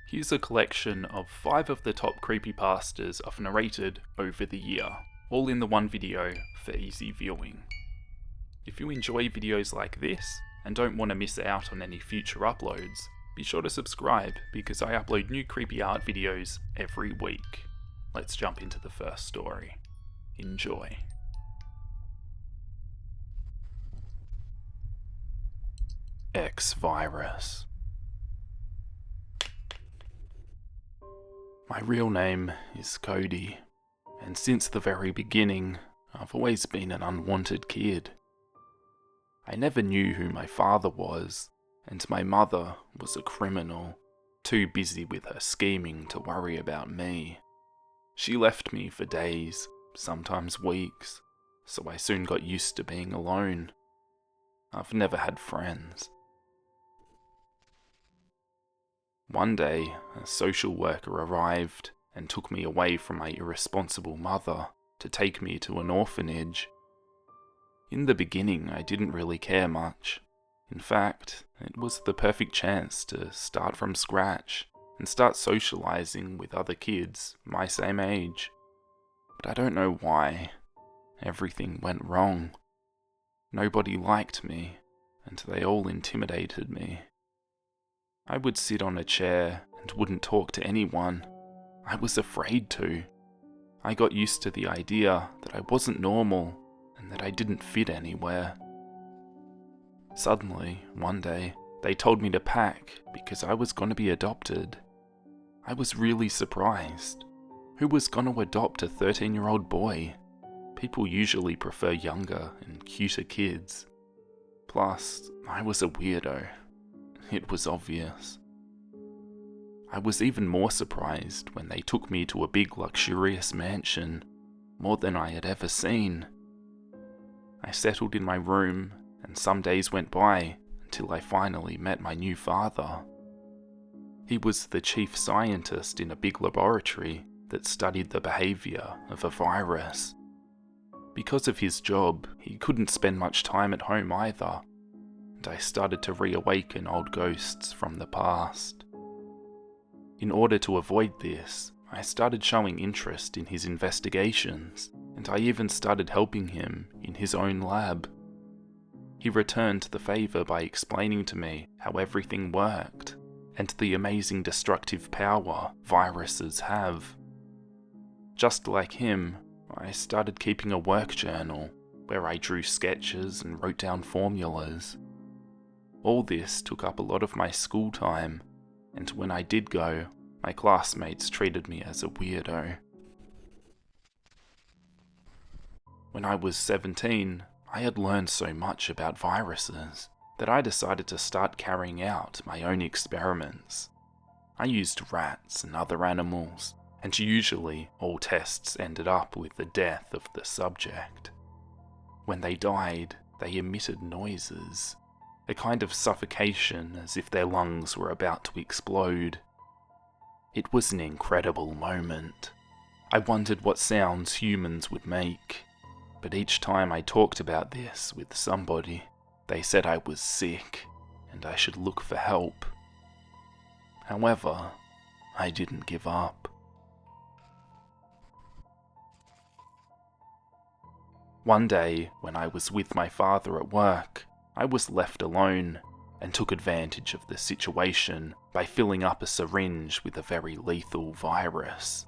Here's a collection of 5 of the top creepypastas I've narrated over the year, all in the one video for easy viewing. If you enjoy videos like this, and don't want to miss out on any future uploads, be sure to subscribe because I upload new creepy art videos every week. Let's jump into the first story. Enjoy. X-Virus. My real name is Cody, and since the very beginning, I've always been an unwanted kid. I never knew who my father was, and my mother was a criminal, too busy with her scheming to worry about me. She left me for days, sometimes weeks, so I soon got used to being alone. I've never had friends. One day, a social worker arrived and took me away from my irresponsible mother to take me to an orphanage. In the beginning, I didn't really care much. In fact, it was the perfect chance to start from scratch and start socializing with other kids my same age. But I don't know why. Everything went wrong. Nobody liked me, and they all intimidated me. I would sit on a chair and wouldn't talk to anyone. I was afraid to. I got used to the idea that I wasn't normal and that I didn't fit anywhere. Suddenly, one day, they told me to pack because I was going to be adopted. I was really surprised. Who was going to adopt a 13-year-old boy? People usually prefer younger and cuter kids. Plus, I was a weirdo. It was obvious. I was even more surprised when they took me to a big luxurious mansion, more than I had ever seen. I settled in my room, and some days went by until I finally met my new father. He was the chief scientist in a big laboratory that studied the behaviour of a virus. Because of his job, he couldn't spend much time at home either, and I started to reawaken old ghosts from the past. In order to avoid this, I started showing interest in his investigations, and I even started helping him in his own lab. He returned the favour by explaining to me how everything worked, and the amazing destructive power viruses have. Just like him, I started keeping a work journal, where I drew sketches and wrote down formulas. All this took up a lot of my school time, and when I did go, my classmates treated me as a weirdo. When I was 17, I had learned so much about viruses that I decided to start carrying out my own experiments. I used rats and other animals, and usually all tests ended up with the death of the subject. When they died, they emitted noises. A kind of suffocation as if their lungs were about to explode. It was an incredible moment. I wondered what sounds humans would make, but each time I talked about this with somebody, they said I was sick and I should look for help. However, I didn't give up. One day, when I was with my father at work, I was left alone and took advantage of the situation by filling up a syringe with a very lethal virus.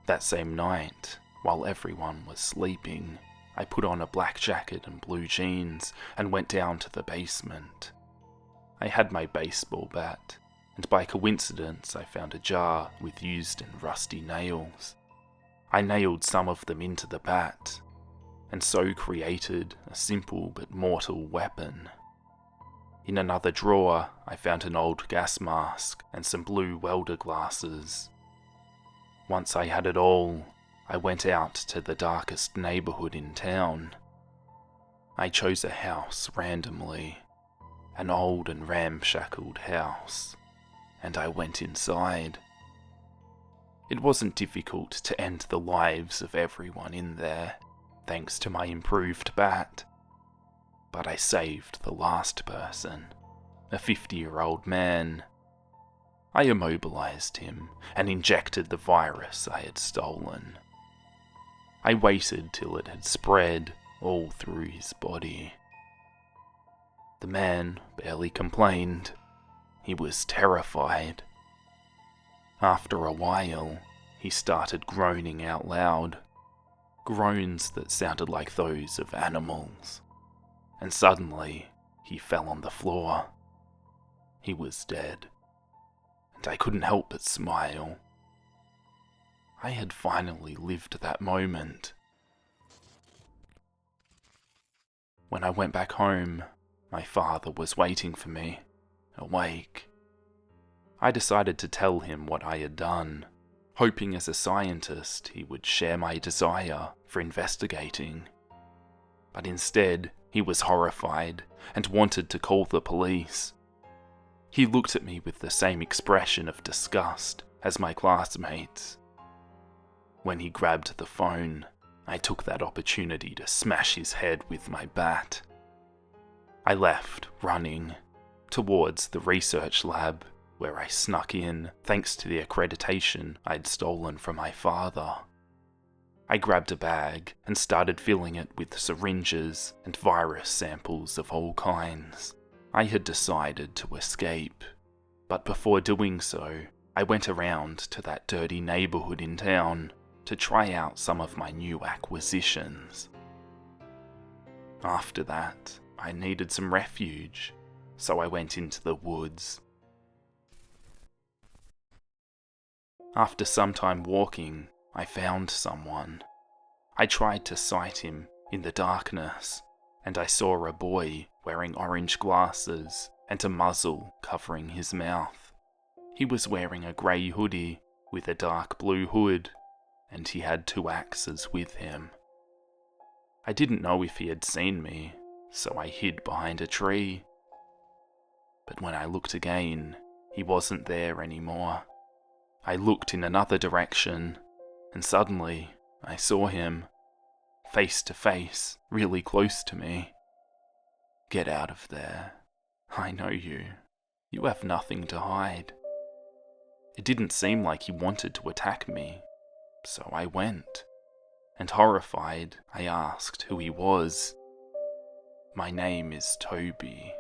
That same night, while everyone was sleeping, I put on a black jacket and blue jeans and went down to the basement. I had my baseball bat, and by coincidence I found a jar with used and rusty nails. I nailed some of them into the bat, and so created a simple but mortal weapon. In another drawer, I found an old gas mask and some blue welder glasses. Once I had it all, I went out to the darkest neighbourhood in town. I chose a house randomly, an old and ramshackled house, and I went inside. It wasn't difficult to end the lives of everyone in there, thanks to my improved bat. But I saved the last person, a 50-year-old man. I immobilized him and injected the virus I had stolen. I waited till it had spread all through his body. The man barely complained. He was terrified. After a while, he started groaning out loud, groans that sounded like those of animals, and suddenly he fell on the floor. He was dead, and I couldn't help but smile. I had finally lived that moment. When I went back home, my father was waiting for me, awake. I decided to tell him what I had done, hoping as a scientist he would share my desire for investigating. But instead, he was horrified and wanted to call the police. He looked at me with the same expression of disgust as my classmates. When he grabbed the phone, I took that opportunity to smash his head with my bat. I left, running, towards the research lab, where I snuck in thanks to the accreditation I'd stolen from my father. I grabbed a bag and started filling it with syringes and virus samples of all kinds. I had decided to escape, but before doing so, I went around to that dirty neighbourhood in town to try out some of my new acquisitions. After that, I needed some refuge, so I went into the woods. After some time walking, I found someone. I tried to sight him in the darkness, and I saw a boy wearing orange glasses and a muzzle covering his mouth. He was wearing a grey hoodie with a dark blue hood, and he had 2 axes with him. I didn't know if he had seen me, so I hid behind a tree. But when I looked again, he wasn't there anymore. I looked in another direction, and suddenly I saw him, face to face, really close to me. "Get out of there. I know you. You have nothing to hide." It didn't seem like he wanted to attack me, so I went, and horrified, I asked who he was. "My name is Toby."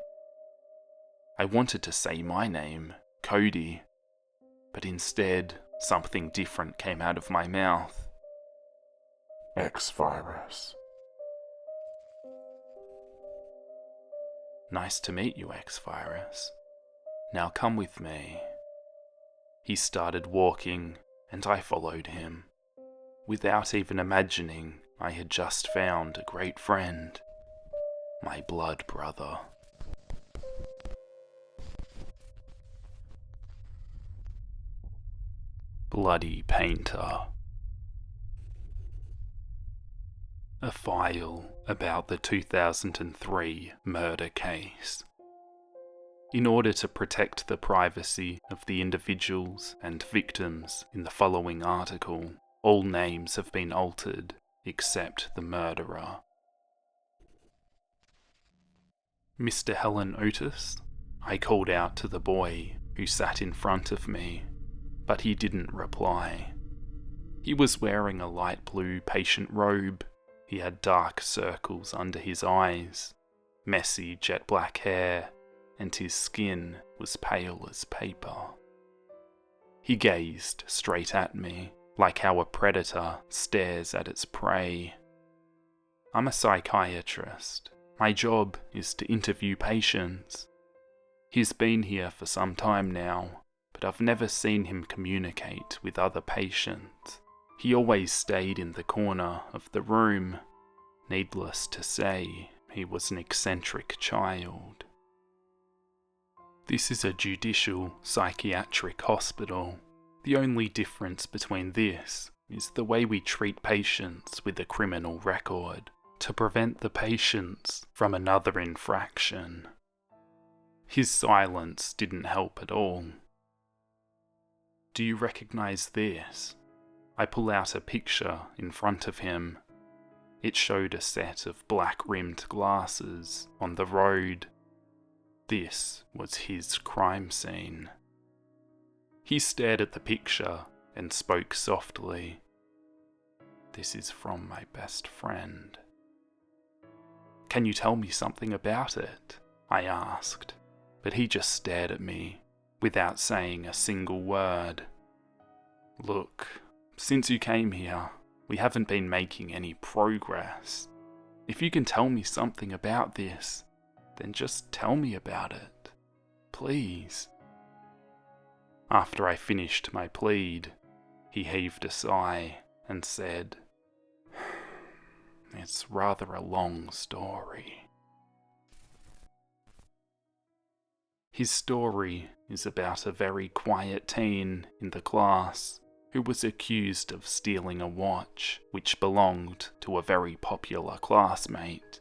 I wanted to say my name, Cody, but instead, something different came out of my mouth. X-Virus. "Nice to meet you, X-Virus. Now come with me." He started walking, and I followed him, without even imagining I had just found a great friend, my blood brother. Bloody Painter. A file about the 2003 murder case. In order to protect the privacy of the individuals and victims in the following article, all names have been altered except the murderer. Mr. Helen Otis. I called out to the boy who sat in front of me, but he didn't reply. He was wearing a light blue patient robe. He had dark circles under his eyes, messy jet black hair, and his skin was pale as paper. He gazed straight at me, like how a predator stares at its prey. I'm a psychiatrist. My job is to interview patients. He's been here for some time now, but I've never seen him communicate with other patients. He always stayed in the corner of the room. Needless to say, he was an eccentric child. This is a judicial psychiatric hospital. The only difference between this is the way we treat patients with a criminal record, to prevent the patients from another infraction. His silence didn't help at all. Do you recognize this? I pull out a picture in front of him. It showed a set of black-rimmed glasses on the road. This was his crime scene. He stared at the picture and spoke softly. "This is from my best friend." "Can you tell me something about it?" I asked, but he just stared at me without saying a single word. "Look, since you came here, we haven't been making any progress. If you can tell me something about this, then just tell me about it. Please." After I finished my plead, he heaved a sigh and said, "It's rather a long story." His story is about a very quiet teen in the class who was accused of stealing a watch which belonged to a very popular classmate.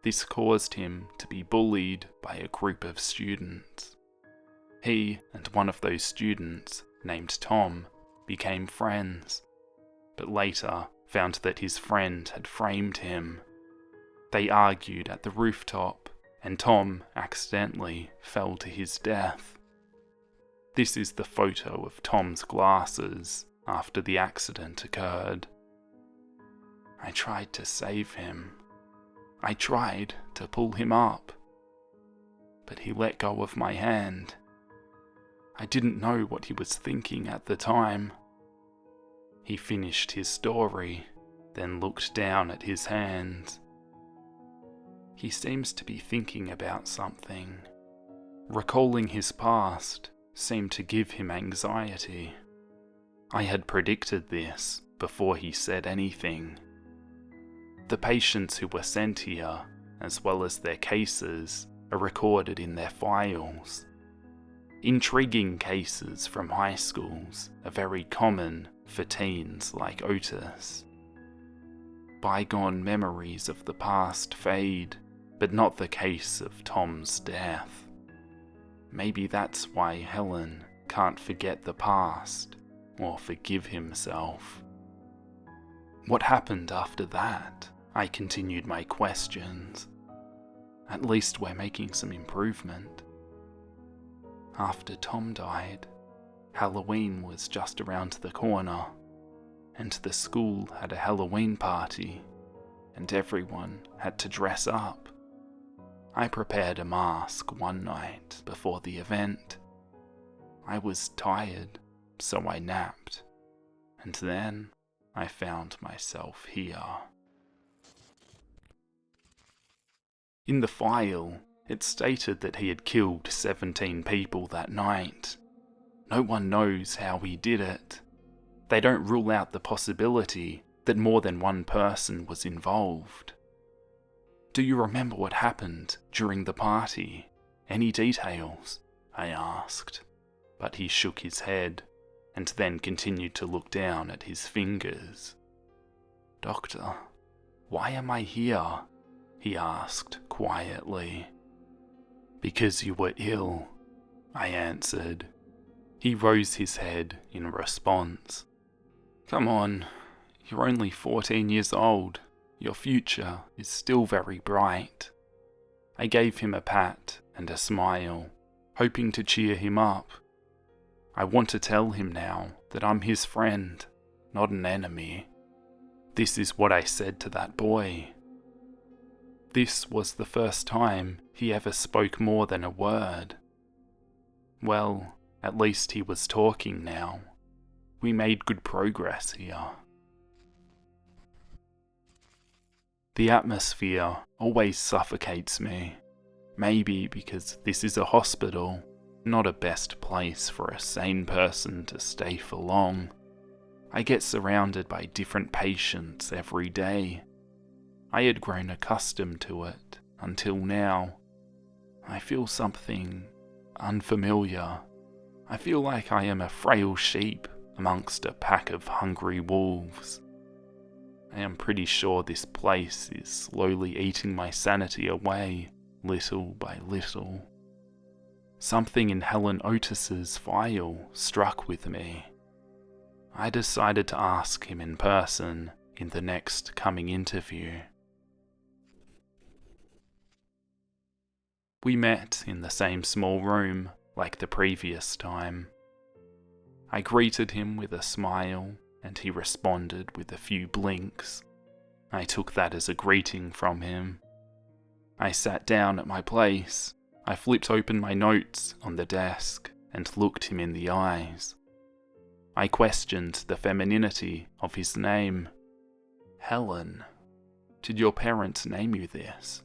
This caused him to be bullied by a group of students. He and one of those students, named Tom, became friends, but later found that his friend had framed him. They argued at the rooftop, and Tom accidentally fell to his death. This is the photo of Tom's glasses after the accident occurred. I tried to save him. I tried to pull him up, but he let go of my hand. I didn't know what he was thinking at the time. He finished his story, then looked down at his hands. He seems to be thinking about something. Recalling his past seemed to give him anxiety. I had predicted this before he said anything. The patients who were sent here, as well as their cases, are recorded in their files. Intriguing cases from high schools are very common for teens like Otis. Bygone memories of the past fade, but not the case of Tom's death. Maybe that's why Helen can't forget the past or forgive himself. What happened after that? I continued my questions. At least we're making some improvement. After Tom died, Halloween was just around the corner, and the school had a Halloween party, and everyone had to dress up. I prepared a mask one night before the event. I was tired, so I napped, and then I found myself here. In the file, it stated that he had killed 17 people that night. No one knows how he did it. They don't rule out the possibility that more than one person was involved. Do you remember what happened during the party? Any details? I asked, but he shook his head and then continued to look down at his fingers. "Doctor, why am I here?" he asked quietly. "Because you were ill," I answered. He rose his head in response. "Come on, you're only 14 years old. Your future is still very bright." I gave him a pat and a smile, hoping to cheer him up. I want to tell him now that I'm his friend, not an enemy. This is what I said to that boy. This was the first time he ever spoke more than a word. Well, at least he was talking now. We made good progress here. The atmosphere always suffocates me. Maybe because this is a hospital, not a best place for a sane person to stay for long. I get surrounded by different patients every day. I had grown accustomed to it until now. I feel something unfamiliar. I feel like I am a frail sheep amongst a pack of hungry wolves. I am pretty sure this place is slowly eating my sanity away, little by little. Something in Helen Otis's file struck with me. I decided to ask him in person in the next coming interview. We met in the same small room like the previous time. I greeted him with a smile, and he responded with a few blinks. I took that as a greeting from him. I sat down at my place. I flipped open my notes on the desk and looked him in the eyes. I questioned the femininity of his name. Helen, did your parents name you this?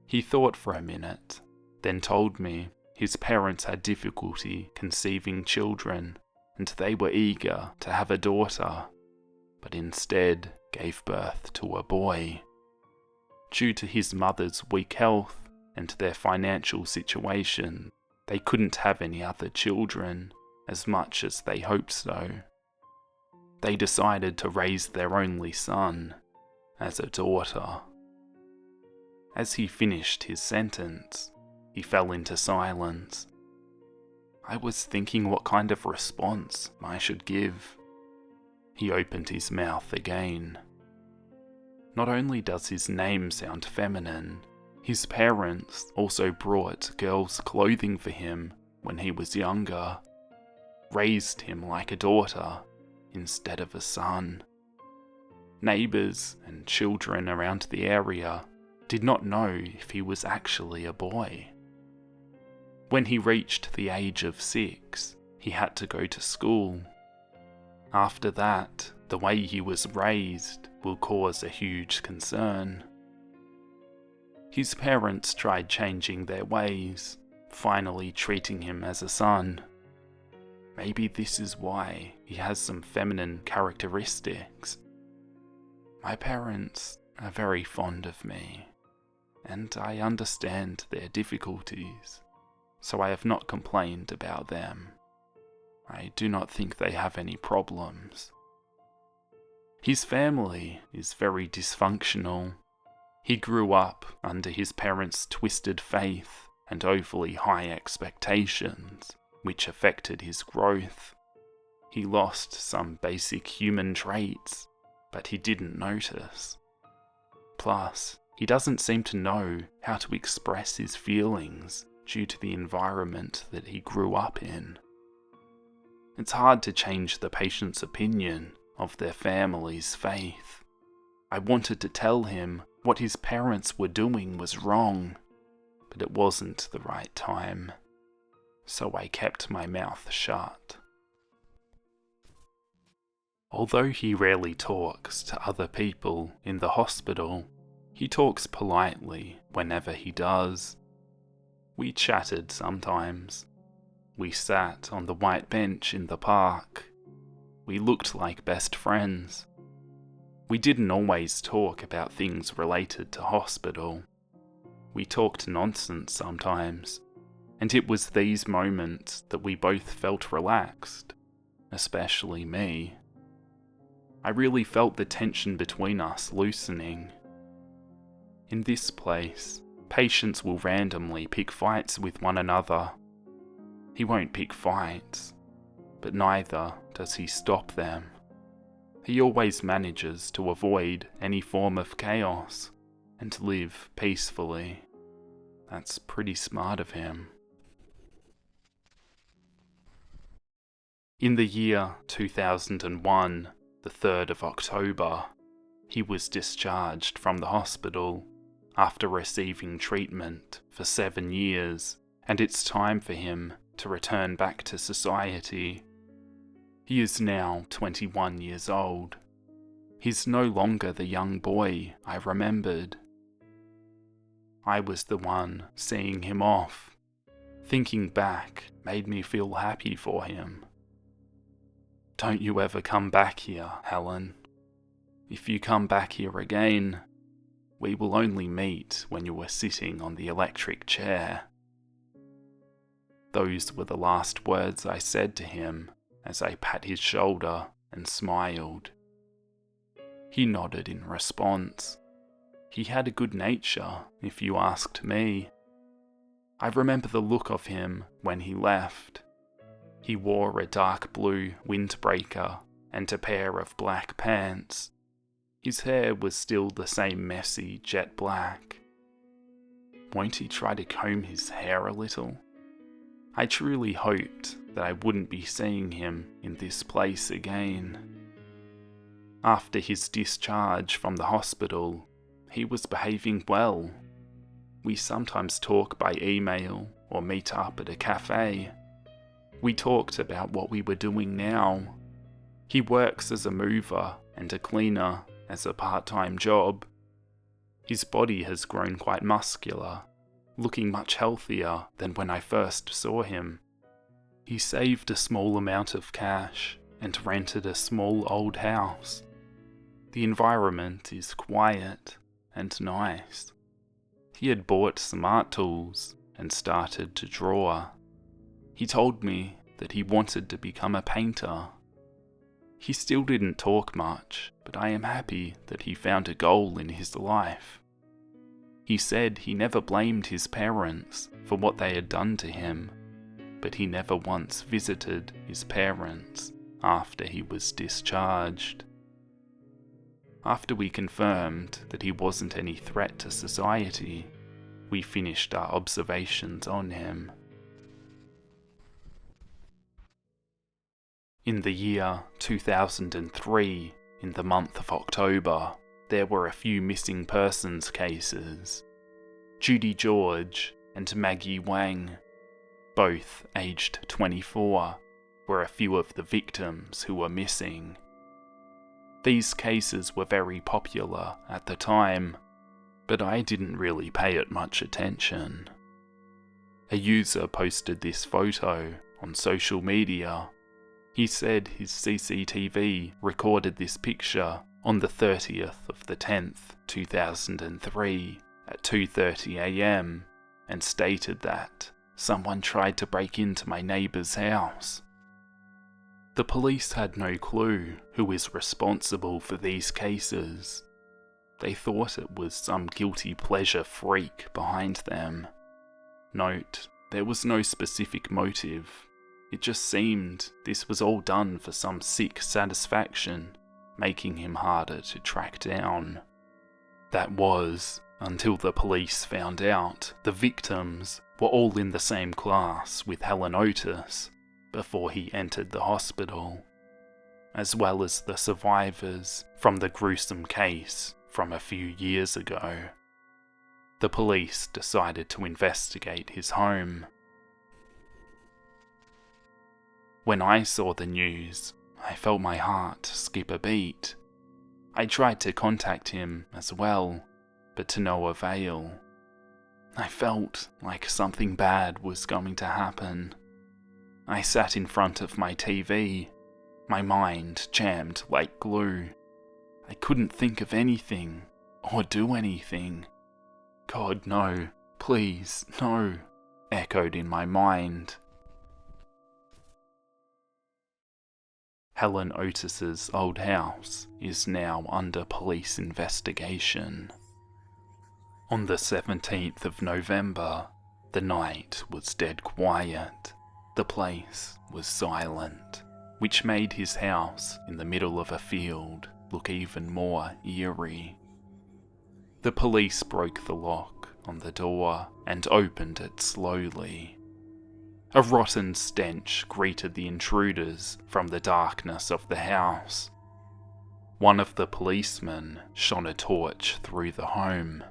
He thought for a minute, then told me his parents had difficulty conceiving children, and they were eager to have a daughter, but instead gave birth to a boy. Due to his mother's weak health and their financial situation, they couldn't have any other children, as much as they hoped so. They decided to raise their only son as a daughter. As he finished his sentence, he fell into silence. I was thinking what kind of response I should give. He opened his mouth again. Not only does his name sound feminine, his parents also brought girls' clothing for him when he was younger, raised him like a daughter instead of a son. Neighbours and children around the area did not know if he was actually a boy. When he reached the age of 6, he had to go to school. After that, the way he was raised will cause a huge concern. His parents tried changing their ways, finally treating him as a son. Maybe this is why he has some feminine characteristics. My parents are very fond of me, and I understand their difficulties, so I have not complained about them. I do not think they have any problems. His family is very dysfunctional. He grew up under his parents' twisted faith and overly high expectations, which affected his growth. He lost some basic human traits, but he didn't notice. Plus, he doesn't seem to know how to express his feelings due to the environment that he grew up in. It's hard to change the patient's opinion of their family's faith. I wanted to tell him what his parents were doing was wrong, but it wasn't the right time, so I kept my mouth shut. Although he rarely talks to other people in the hospital, he talks politely whenever he does. We chatted sometimes. We sat on the white bench in the park. We looked like best friends. We didn't always talk about things related to hospital. We talked nonsense sometimes, and it was these moments that we both felt relaxed, especially me. I really felt the tension between us loosening. In this place, patients will randomly pick fights with one another. He won't pick fights, but neither does he stop them. He always manages to avoid any form of chaos and to live peacefully. That's pretty smart of him. In the year 2001, the 3rd of October, he was discharged from the hospital after receiving treatment for 7 years, and it's time for him to return back to society. He is now 21 years old. He's no longer the young boy I remembered. I was the one seeing him off. Thinking back made me feel happy for him. Don't you ever come back here, Helen. If you come back here again, we will only meet when you are sitting on the electric chair. Those were the last words I said to him as I pat his shoulder and smiled. He nodded in response. He had a good nature, if you asked me. I remember the look of him when he left. He wore a dark blue windbreaker and a pair of black pants. His hair was still the same messy jet black. Won't he try to comb his hair a little? I truly hoped that I wouldn't be seeing him in this place again. After his discharge from the hospital, he was behaving well. We sometimes talk by email or meet up at a cafe. We talked about what we were doing now. He works as a mover and a cleaner as a part-time job. His body has grown quite muscular, looking much healthier than when I first saw him. He saved a small amount of cash and rented a small old house. The environment is quiet and nice. He had bought some art tools and started to draw. He told me that he wanted to become a painter. He still didn't talk much, but I am happy that he found a goal in his life. He said he never blamed his parents for what they had done to him, but he never once visited his parents after he was discharged. After we confirmed that he wasn't any threat to society, we finished our observations on him. In the year 2003, in the month of October, there were a few missing persons cases. Judy George and Maggie Wang, both aged 24, were a few of the victims who were missing. These cases were very popular at the time, but I didn't really pay it much attention. A user posted this photo on social media. He said his CCTV recorded this picture on the 30th of the 10th, 2003 at 2:30 AM and stated that someone tried to break into my neighbour's house. The police had no clue who is responsible for these cases. They thought it was some guilty pleasure freak behind them. Note, there was no specific motive. It just seemed this was all done for some sick satisfaction, making him harder to track down. That was until the police found out the victims were all in the same class with Helen Otis before he entered the hospital, as well as the survivors from the gruesome case from a few years ago. The police decided to investigate his home. When I saw the news, I felt my heart skip a beat. I tried to contact him as well, but to no avail. I felt like something bad was going to happen. I sat in front of my TV, my mind jammed like glue. I couldn't think of anything, or do anything. God, no, please, no, echoed in my mind. Helen Otis's old house is now under police investigation. On the 17th of November, the night was dead quiet. The place was silent, which made his house in the middle of a field look even more eerie. The police broke the lock on the door and opened it slowly. A rotten stench greeted the intruders from the darkness of the house. One of the policemen shone a torch through the home.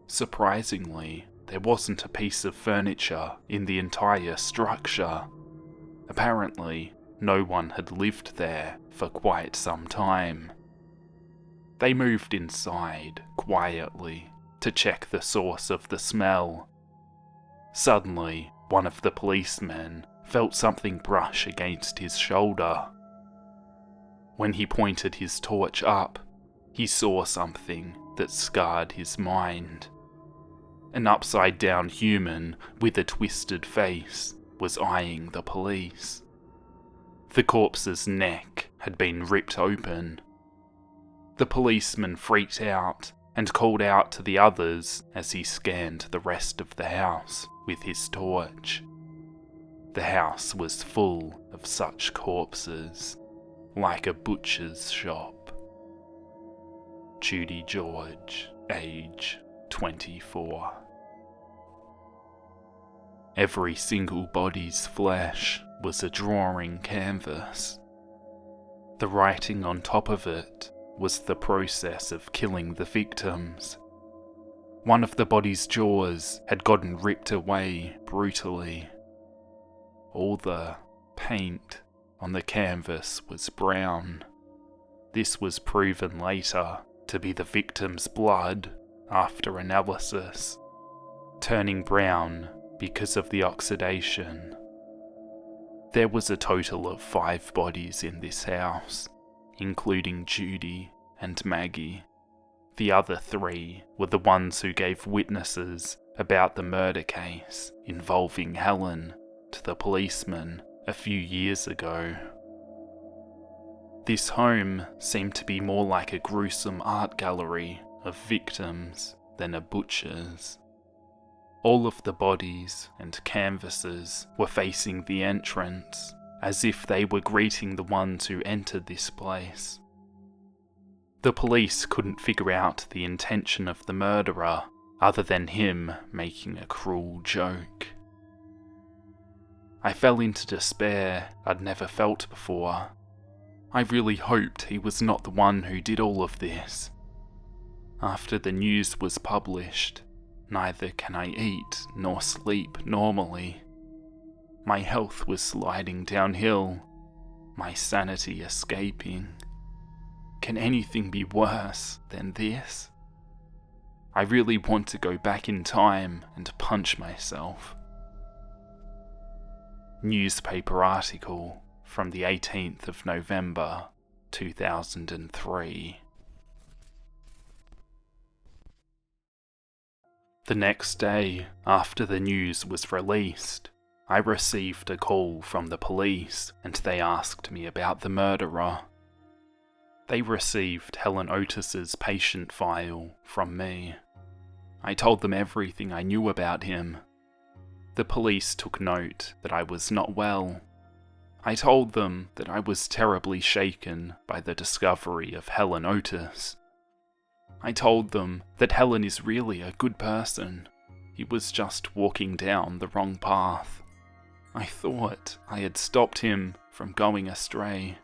Surprisingly, there wasn't a piece of furniture in the entire structure. Apparently, no one had lived there for quite some time. They moved inside quietly to check the source of the smell. Suddenly, one of the policemen felt something brush against his shoulder. When he pointed his torch up, he saw something that scarred his mind. An upside-down human with a twisted face was eyeing the police. The corpse's neck had been ripped open. The policeman freaked out and called out to the others as he scanned the rest of the house with his torch. The house was full of such corpses, like a butcher's shop. Judy George, age 24. Every single body's flesh was a drawing canvas. The writing on top of it was the process of killing the victims. One of the body's jaws had gotten ripped away brutally. All the paint on the canvas was brown. This was proven later to be the victim's blood after analysis, turning brown because of the oxidation. There was a total of 5 bodies in this house, including Judy and Maggie. The other 3 were the ones who gave witnesses about the murder case involving Helen to the policeman a few years ago. This home seemed to be more like a gruesome art gallery of victims than a butcher's. All of the bodies and canvases were facing the entrance, as if they were greeting the ones who entered this place. The police couldn't figure out the intention of the murderer, other than him making a cruel joke. I fell into despair I'd never felt before. I really hoped he was not the one who did all of this. After the news was published, neither can I eat nor sleep normally. My health was sliding downhill, my sanity escaping. Can anything be worse than this? I really want to go back in time and punch myself. Newspaper article from the 18th of November, 2003. The next day, after the news was released, I received a call from the police and they asked me about the murderer. They received Helen Otis's patient file from me. I told them everything I knew about him. The police took note that I was not well. I told them that I was terribly shaken by the discovery of Helen Otis. I told them that Helen is really a good person. He was just walking down the wrong path. I thought I had stopped him from going astray.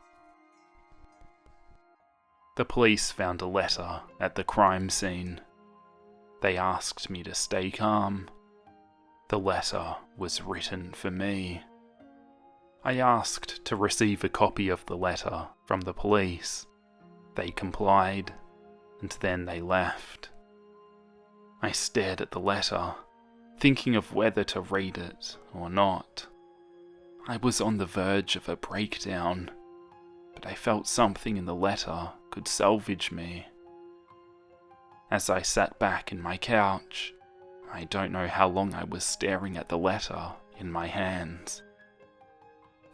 The police found a letter at the crime scene. They asked me to stay calm. The letter was written for me. I asked to receive a copy of the letter from the police. They complied, and then they left. I stared at the letter, thinking of whether to read it or not. I was on the verge of a breakdown, but I felt something in the letter could salvage me. As I sat back in my couch, I don't know how long I was staring at the letter in my hands.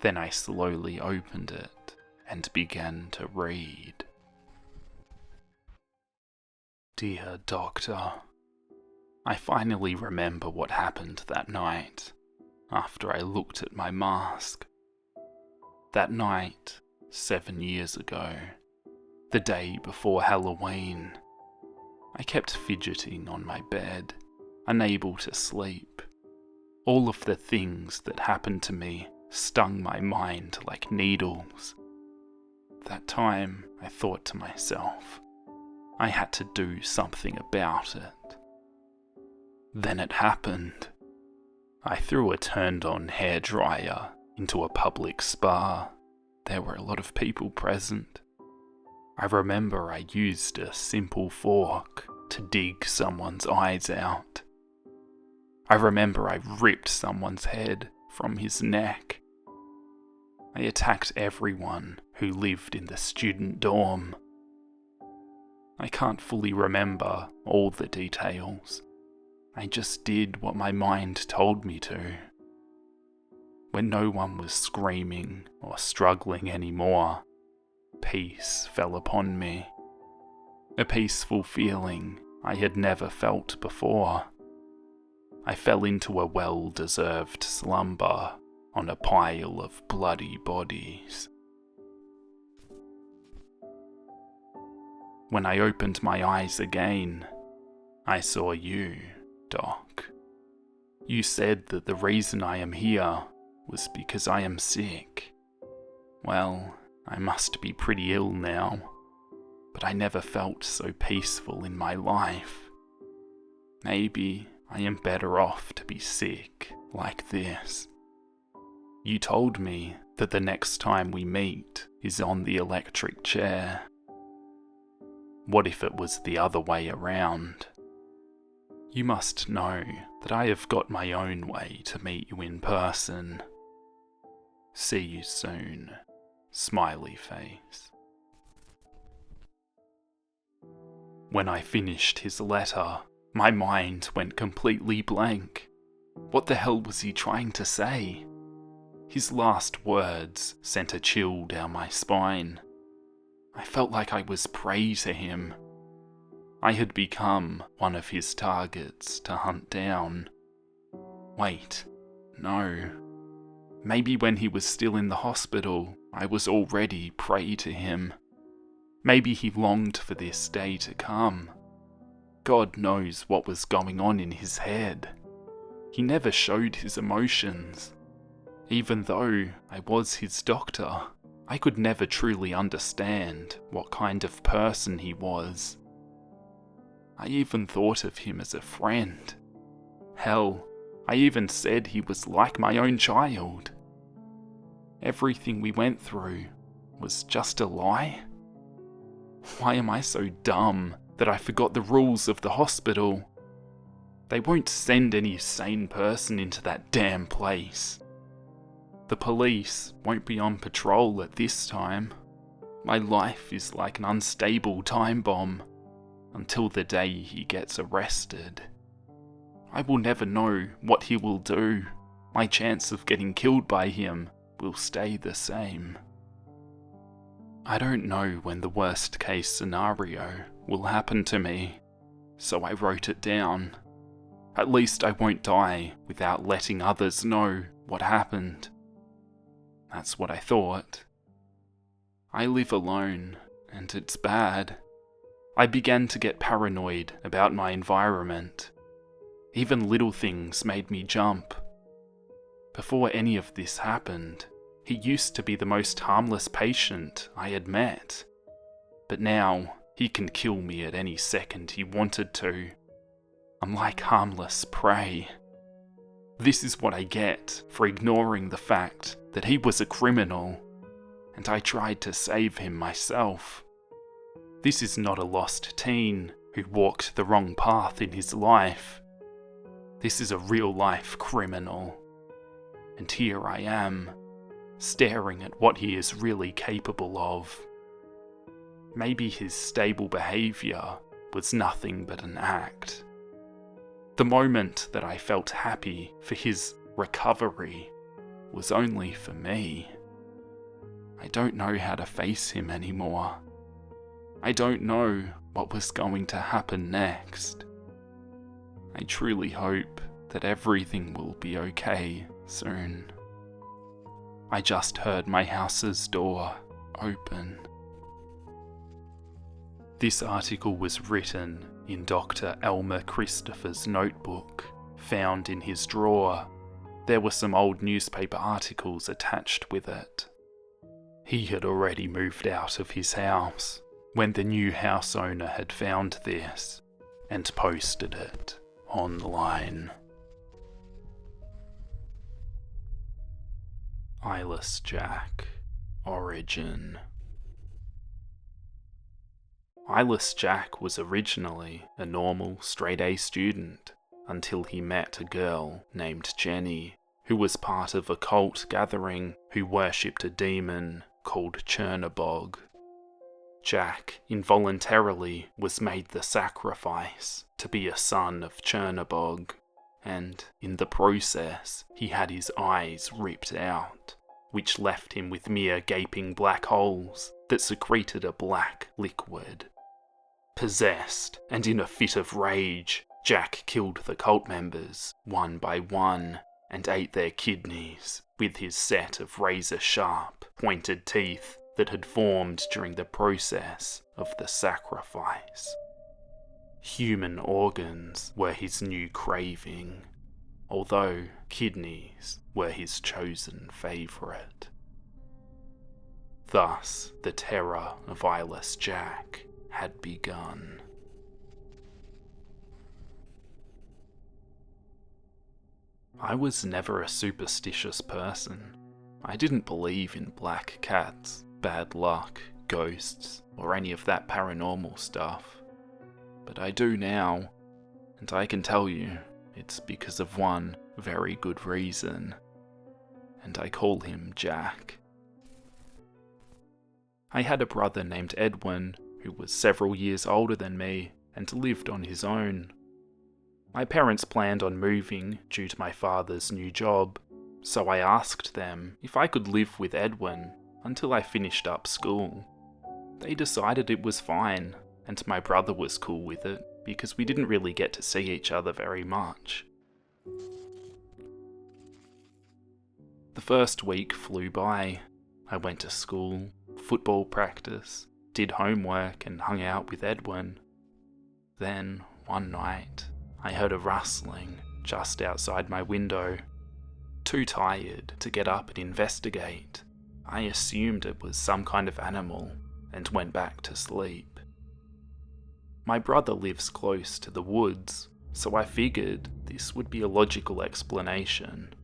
Then I slowly opened it and began to read. Dear Doctor, I finally remember what happened that night, after I looked at my mask. That night, 7 years ago, the day before Halloween, I kept fidgeting on my bed, unable to sleep. All of the things that happened to me stung my mind like needles. That time, I thought to myself, I had to do something about it. Then it happened. I threw a turned-on hairdryer into a public spa. There were a lot of people present. I remember I used a simple fork to dig someone's eyes out. I remember I ripped someone's head from his neck. I attacked everyone who lived in the student dorm. I can't fully remember all the details. I just did what my mind told me to. When no one was screaming or struggling anymore, peace fell upon me. A peaceful feeling I had never felt before. I fell into a well-deserved slumber on a pile of bloody bodies. When I opened my eyes again, I saw you, Doc. You said that the reason I am here was because I am sick. Well, I must be pretty ill now, but I never felt so peaceful in my life. Maybe I am better off to be sick like this. You told me that the next time we meet is on the electric chair. What if it was the other way around? You must know that I have got my own way to meet you in person. See you soon. Smiley face. When I finished his letter, my mind went completely blank. What the hell was he trying to say? His last words sent a chill down my spine. I felt like I was prey to him. I had become one of his targets to hunt down. Wait, no. Maybe when he was still in the hospital, I was already prey to him. Maybe he longed for this day to come. God knows what was going on in his head. He never showed his emotions. Even though I was his doctor, I could never truly understand what kind of person he was. I even thought of him as a friend. Hell, I even said he was like my own child. Everything we went through was just a lie? Why am I so dumb that I forgot the rules of the hospital? They won't send any sane person into that damn place. The police won't be on patrol at this time. My life is like an unstable time bomb until the day he gets arrested. I will never know what he will do. My chance of getting killed by him will stay the same. I don't know when the worst case scenario will happen to me, so I wrote it down. At least I won't die without letting others know what happened. That's what I thought. I live alone, and it's bad. I began to get paranoid about my environment. Even little things made me jump. Before any of this happened, he used to be the most harmless patient I had met. But now, he can kill me at any second he wanted to. I'm like harmless prey. This is what I get for ignoring the fact that he was a criminal, and I tried to save him myself. This is not a lost teen who walked the wrong path in his life. This is a real-life criminal. And here I am, staring at what he is really capable of. Maybe his stable behaviour was nothing but an act. The moment that I felt happy for his recovery was only for me. I don't know how to face him anymore. I don't know what was going to happen next. I truly hope that everything will be okay soon. I just heard my house's door open. This article was written in Dr. Elmer Christopher's notebook, found in his drawer. There were some old newspaper articles attached with it. He had already moved out of his house when the new house owner had found this and posted it online. Eyeless Jack, Origin. Eyeless Jack was originally a normal straight-A student until he met a girl named Jenny, who was part of a cult gathering who worshipped a demon called Chernabog. Jack involuntarily was made the sacrifice to be a son of Chernabog, and in the process he had his eyes ripped out, which left him with mere gaping black holes that secreted a black liquid. Possessed, and in a fit of rage, Jack killed the cult members one by one and ate their kidneys with his set of razor-sharp, pointed teeth that had formed during the process of the sacrifice. Human organs were his new craving, although kidneys were his chosen favourite. Thus, the terror of Eyeless Jack had begun. I was never a superstitious person. I didn't believe in black cats, bad luck, ghosts, or any of that paranormal stuff. But I do now, and I can tell you, it's because of one very good reason. And I call him Jack. I had a brother named Edwin, who was several years older than me and lived on his own. My parents planned on moving due to my father's new job, so I asked them if I could live with Edwin until I finished up school. They decided it was fine, and my brother was cool with it because we didn't really get to see each other very much. The first week flew by. I went to school, football practice, did homework and hung out with Edwin. Then, one night, I heard a rustling just outside my window. Too tired to get up and investigate, I assumed it was some kind of animal and went back to sleep. My brother lives close to the woods, so I figured this would be a logical explanation.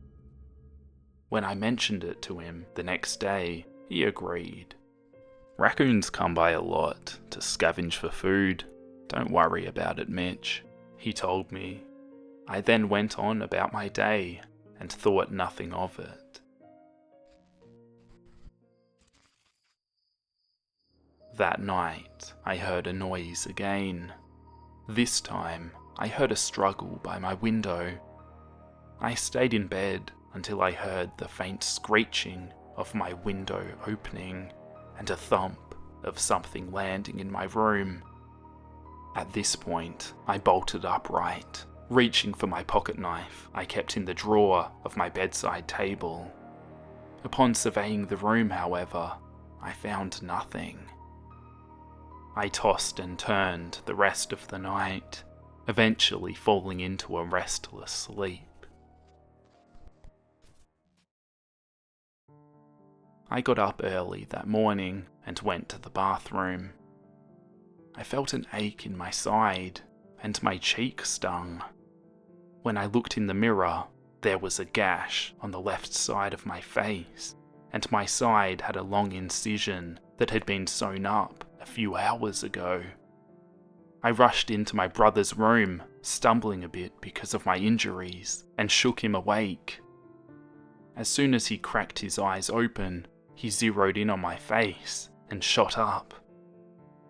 When I mentioned it to him the next day, he agreed. Raccoons come by a lot to scavenge for food. Don't worry about it, Mitch, he told me. I then went on about my day and thought nothing of it. That night, I heard a noise again. This time, I heard a struggle by my window. I stayed in bed until I heard the faint screeching of my window opening and a thump of something landing in my room. At this point, I bolted upright, reaching for my pocket knife I kept in the drawer of my bedside table. Upon surveying the room, however, I found nothing. I tossed and turned the rest of the night, eventually falling into a restless sleep. I got up early that morning and went to the bathroom. I felt an ache in my side, and my cheek stung. When I looked in the mirror, there was a gash on the left side of my face, and my side had a long incision that had been sewn up a few hours ago. I rushed into my brother's room, stumbling a bit because of my injuries, and shook him awake. As soon as he cracked his eyes open, he zeroed in on my face and shot up.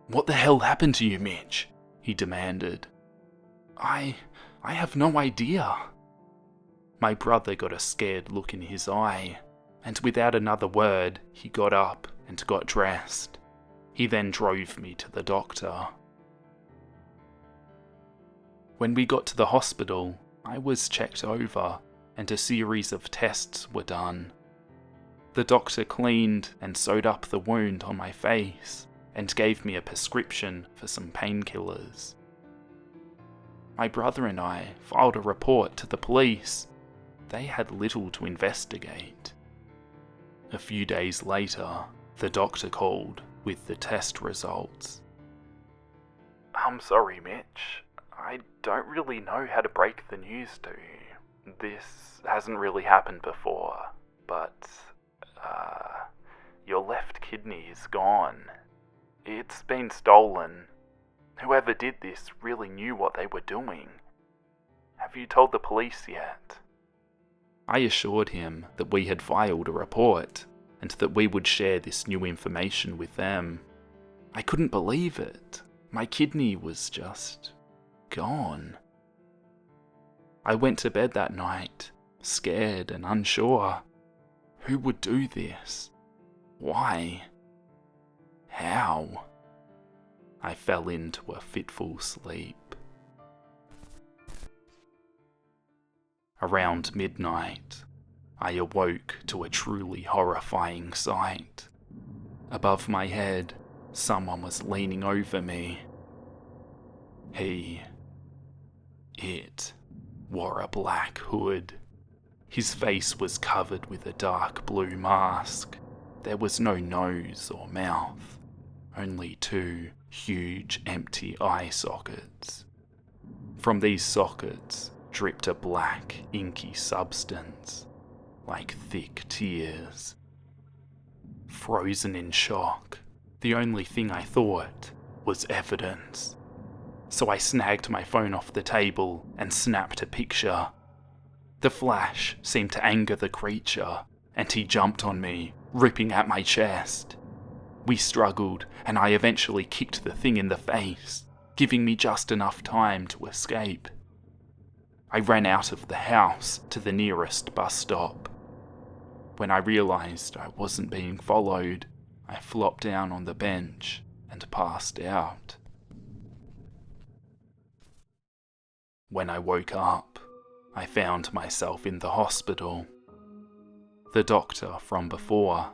"What the hell happened to you, Mitch?" he demanded. I have no idea." My brother got a scared look in his eye, and without another word, he got up and got dressed. He then drove me to the doctor. When we got to the hospital, I was checked over, and a series of tests were done. The doctor cleaned and sewed up the wound on my face, and gave me a prescription for some painkillers. My brother and I filed a report to the police. They had little to investigate. A few days later, the doctor called with the test results. "I'm sorry, Mitch. I don't really know how to break the news to you. This hasn't really happened before, but, your left kidney is gone. It's been stolen. Whoever did this really knew what they were doing. Have you told the police yet?" I assured him that we had filed a report, and that we would share this new information with them. I couldn't believe it. My kidney was just gone. I went to bed that night, scared and unsure. Who would do this? Why? How? I fell into a fitful sleep. Around midnight, I awoke to a truly horrifying sight. Above my head, someone was leaning over me. It wore a black hood. His face was covered with a dark blue mask. There was no nose or mouth, only 2 huge empty eye sockets. From these sockets dripped a black, inky substance, like thick tears. Frozen in shock, the only thing I thought was evidence. So I snagged my phone off the table and snapped a picture. The flash seemed to anger the creature, and he jumped on me, ripping at my chest. We struggled, and I eventually kicked the thing in the face, giving me just enough time to escape. I ran out of the house to the nearest bus stop. When I realised I wasn't being followed, I flopped down on the bench and passed out. When I woke up, I found myself in the hospital. The doctor from before,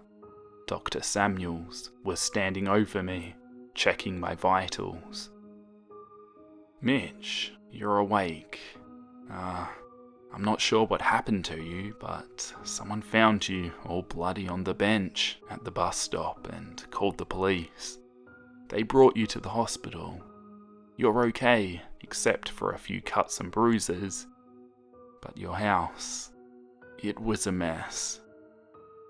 Dr. Samuels, was standing over me, checking my vitals. "Mitch, you're awake. I'm not sure what happened to you, but someone found you all bloody on the bench at the bus stop and called the police. They brought you to the hospital. You're okay, except for a few cuts and bruises. But your house, it was a mess."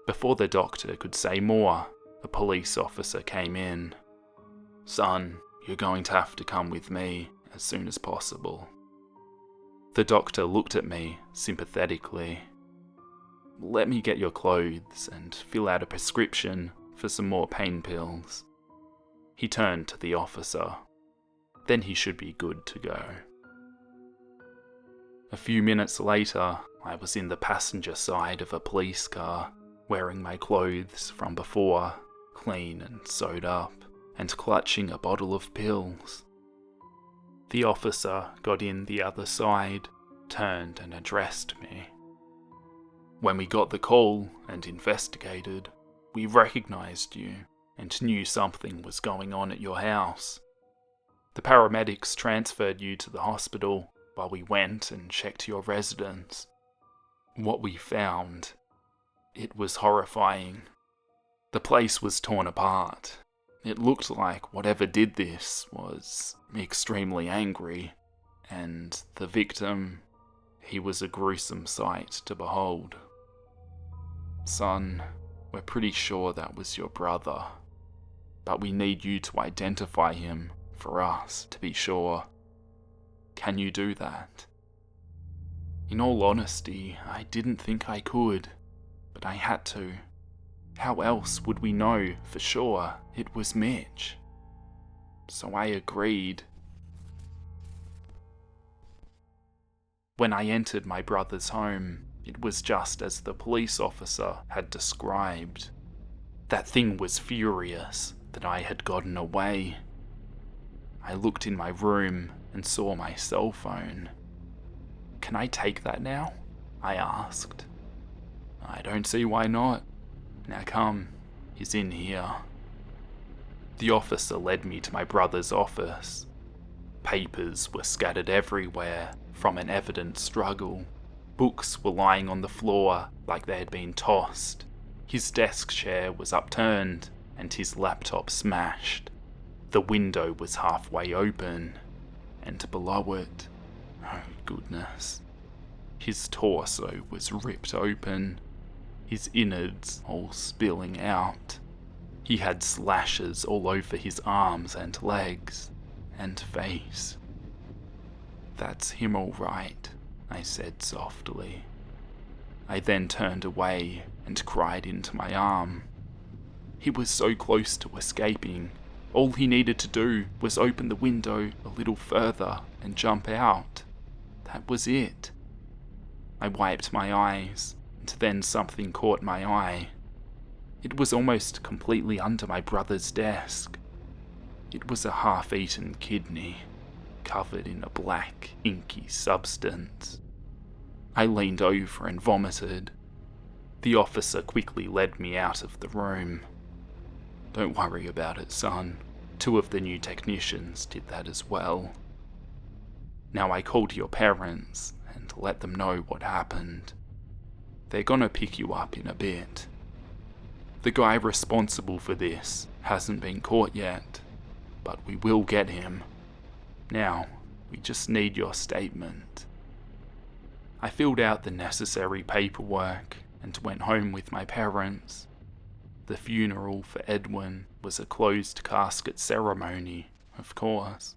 Before the doctor could say more, a police officer came in. "Son, you're going to have to come with me as soon as possible." The doctor looked at me sympathetically. "Let me get your clothes and fill out a prescription for some more pain pills." He turned to the officer. Then he should be good to go. A few minutes later, I was in the passenger side of a police car, wearing my clothes from before, clean and sewed up, and clutching a bottle of pills. The officer got in the other side, turned and addressed me. "When we got the call and investigated, we recognised you and knew something was going on at your house. The paramedics transferred you to the hospital while we went and checked your residence. What we found, it was horrifying. The place was torn apart. It looked like whatever did this was extremely angry, and the victim, he was a gruesome sight to behold. Son, we're pretty sure that was your brother, but we need you to identify him for us to be sure. Can you do that?" In all honesty, I didn't think I could, but I had to. How else would we know for sure it was Mitch? So I agreed. When I entered my brother's home, it was just as the police officer had described. That thing was furious that I had gotten away. I looked in my room and saw my cell phone. "Can I take that now?" I asked. "I don't see why not. Now come, he's in here." The officer led me to my brother's office. Papers were scattered everywhere from an evident struggle. Books were lying on the floor like they had been tossed. His desk chair was upturned and his laptop smashed. The window was halfway open, and below it, oh goodness, his torso was ripped open, his innards all spilling out. He had slashes all over his arms and legs, and face. "That's him all right," I said softly. I then turned away and cried into my arm. He was so close to escaping. All he needed to do was open the window a little further and jump out. That was it. I wiped my eyes, and then something caught my eye. It was almost completely under my brother's desk. It was a half-eaten kidney, covered in a black, inky substance. I leaned over and vomited. The officer quickly led me out of the room. "Don't worry about it, son. 2 of the new technicians did that as well. Now I called your parents and let them know what happened. They're gonna pick you up in a bit. The guy responsible for this hasn't been caught yet, but we will get him. Now, we just need your statement." I filled out the necessary paperwork and went home with my parents. The funeral for Edwin was a closed casket ceremony, of course.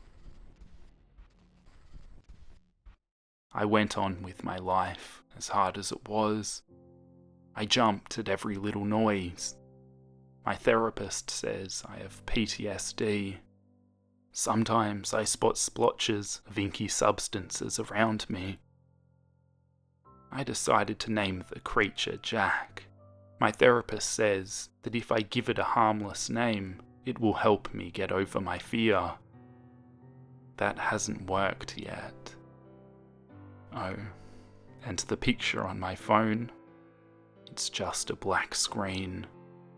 I went on with my life, as hard as it was. I jumped at every little noise. My therapist says I have PTSD. Sometimes I spot splotches of inky substances around me. I decided to name the creature Jack. My therapist says that if I give it a harmless name, it will help me get over my fear. That hasn't worked yet. Oh, and the picture on my phone? It's just a black screen,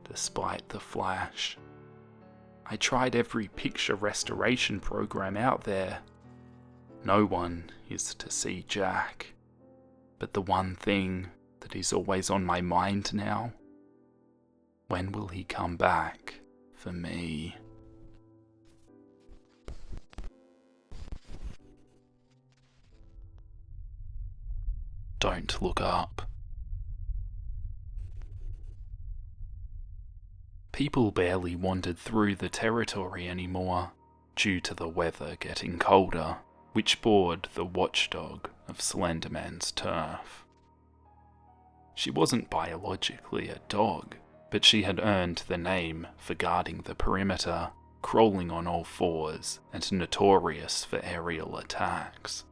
despite the flash. I tried every picture restoration program out there. No one is to see Jack. But the one thing that is always on my mind now, when will he come back for me? Don't look up. People barely wandered through the territory anymore, due to the weather getting colder, which bored the watchdog of Slenderman's turf. She wasn't biologically a dog, but she had earned the name for guarding the perimeter, crawling on all fours, and notorious for aerial attacks.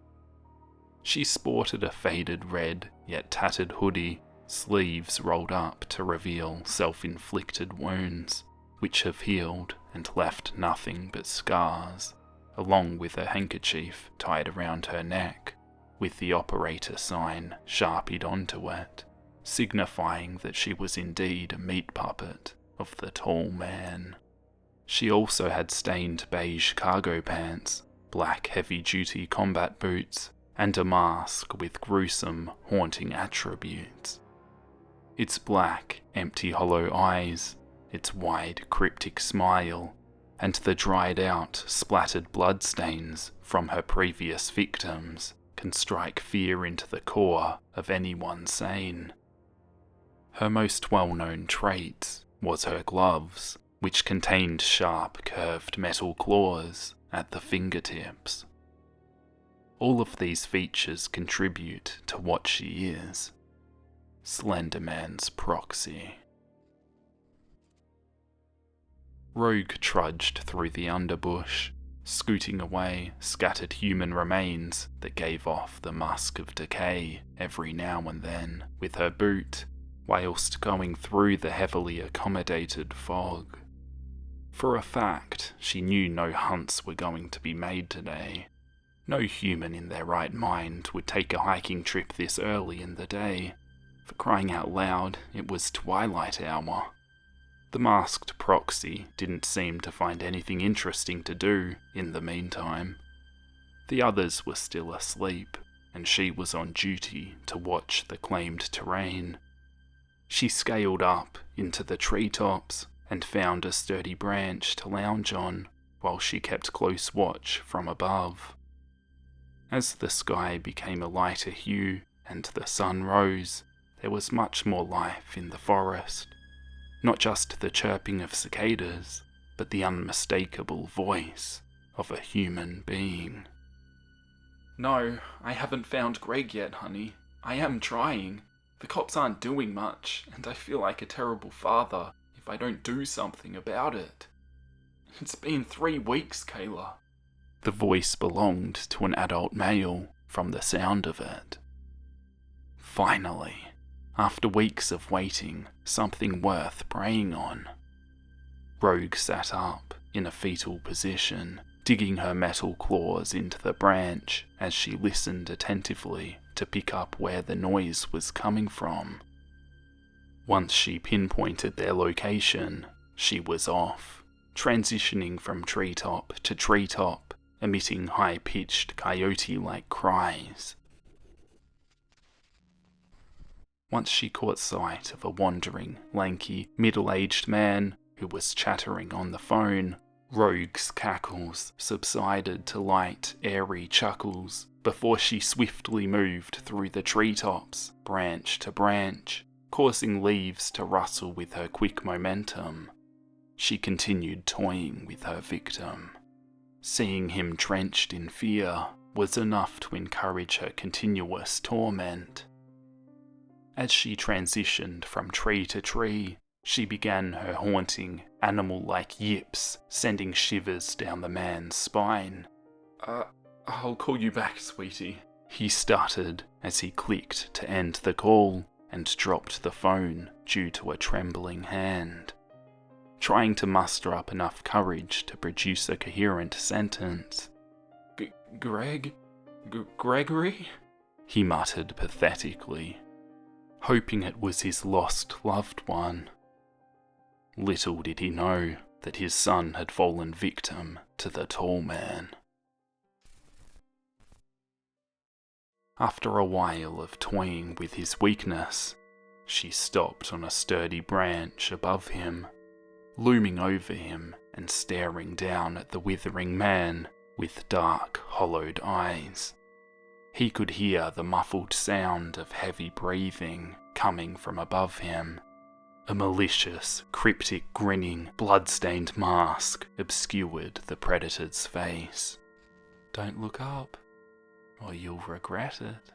She sported a faded red, yet tattered hoodie, sleeves rolled up to reveal self-inflicted wounds, which have healed and left nothing but scars, along with a handkerchief tied around her neck, with the operator sign sharpied onto it, signifying that she was indeed a meat puppet of the tall man. She also had stained beige cargo pants, black heavy-duty combat boots, and a mask with gruesome, haunting attributes. Its black, empty hollow eyes, its wide, cryptic smile, and the dried-out, splattered bloodstains from her previous victims can strike fear into the core of anyone sane. Her most well-known trait was her gloves, which contained sharp, curved metal claws at the fingertips. All of these features contribute to what she is: Slenderman's proxy. Rogue trudged through the underbush, scooting away scattered human remains that gave off the musk of decay every now and then with her boot, whilst going through the heavily accommodated fog. For a fact, she knew no hunts were going to be made today. No human in their right mind would take a hiking trip this early in the day. For crying out loud, it was twilight hour. The masked proxy didn't seem to find anything interesting to do in the meantime. The others were still asleep, and she was on duty to watch the claimed terrain. She scaled up into the treetops and found a sturdy branch to lounge on while she kept close watch from above. As the sky became a lighter hue and the sun rose, there was much more life in the forest. Not just the chirping of cicadas, but the unmistakable voice of a human being. "No, I haven't found Greg yet, honey. I am trying. The cops aren't doing much, and I feel like a terrible father if I don't do something about it. It's been 3 weeks, Kayla." The voice belonged to an adult male, from the sound of it. Finally, after weeks of waiting, something worth preying on. Rogue sat up, in a fetal position, digging her metal claws into the branch as she listened attentively to pick up where the noise was coming from. Once she pinpointed their location, she was off, transitioning from treetop to treetop, emitting high-pitched coyote-like cries. once she caught sight of a wandering, lanky, middle-aged man who was chattering on the phone, Rogue's cackles subsided to light, airy chuckles before she swiftly moved through the treetops, branch to branch, causing leaves to rustle with her quick momentum. She continued toying with her victim. Seeing him drenched in fear was enough to encourage her continuous torment. As she transitioned from tree to tree, she began her haunting, animal-like yips, sending shivers down the man's spine. I'll call you back, sweetie," he stuttered as he clicked to end the call and dropped the phone due to a trembling hand. Trying to muster up enough courage to produce a coherent sentence. Gregory? He muttered pathetically, hoping it was his lost loved one. Little did he know that his son had fallen victim to the tall man. After a while of toying with his weakness, she stopped on a sturdy branch above him, looming over him and staring down at the withering man with dark, hollowed eyes. He could hear the muffled sound of heavy breathing coming from above him. A malicious, cryptic grinning, blood-stained mask obscured the predator's face. "Don't look up, or you'll regret it,"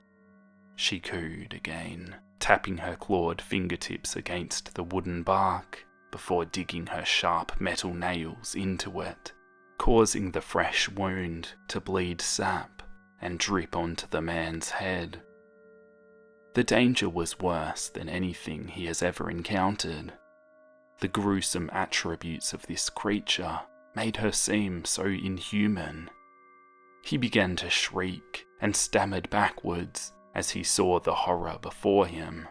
she cooed again, tapping her clawed fingertips against the wooden bark before digging her sharp metal nails into it, causing the fresh wound to bleed sap and drip onto the man's head. The danger was worse than anything he has ever encountered. The gruesome attributes of this creature made her seem so inhuman. He began to shriek and stammered backwards as he saw the horror before him.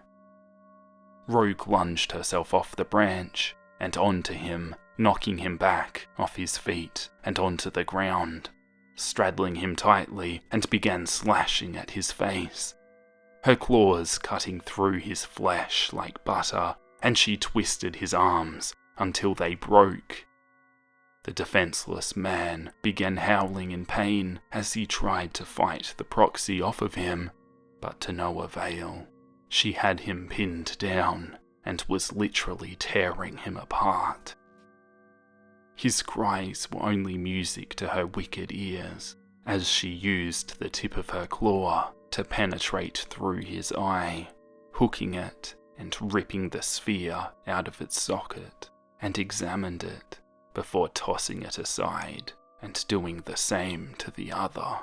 Rogue lunged herself off the branch and onto him, knocking him back off his feet and onto the ground, straddling him tightly and began slashing at his face. Her claws cutting through his flesh like butter, and she twisted his arms until they broke. The defenseless man began howling in pain as he tried to fight the proxy off of him, but to no avail. She had him pinned down and was literally tearing him apart. His cries were only music to her wicked ears as she used the tip of her claw to penetrate through his eye, hooking it and ripping the sphere out of its socket, and examined it before tossing it aside and doing the same to the other.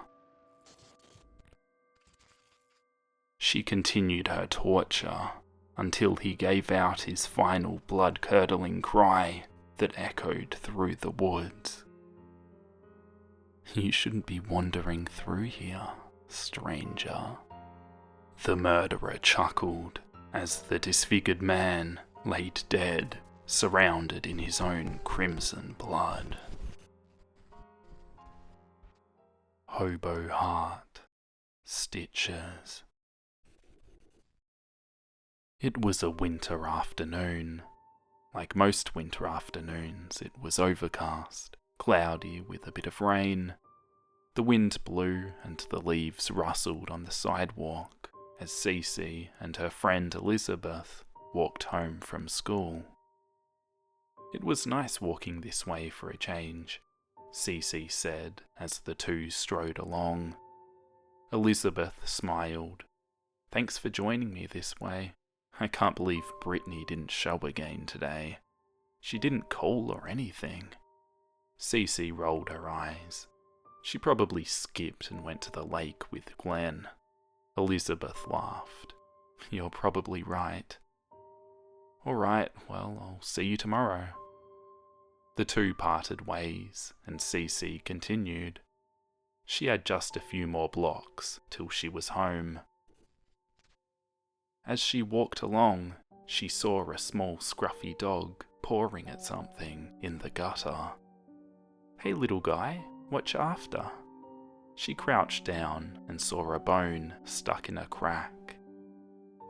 She continued her torture until he gave out his final blood-curdling cry that echoed through the woods. "You shouldn't be wandering through here, stranger." The murderer chuckled as the disfigured man laid dead, surrounded in his own crimson blood. Hobo Heart, Stitches. It was a winter afternoon. Like most winter afternoons, it was overcast, cloudy with a bit of rain. The wind blew and the leaves rustled on the sidewalk as Cece and her friend Elizabeth walked home from school. It was nice walking this way for a change, Cece said as the two strode along. Elizabeth smiled. "Thanks for joining me this way. I can't believe Brittany didn't show again today. She didn't call or anything." Cece rolled her eyes. She probably skipped and went to the lake with Glenn. Elizabeth laughed. "You're probably right." "Alright, well, I'll see you tomorrow." The two parted ways, and Cece continued. She had just a few more blocks till she was home. As she walked along, she saw a small scruffy dog pawing at something in the gutter. "Hey little guy, what you after?" She crouched down and saw a bone stuck in a crack.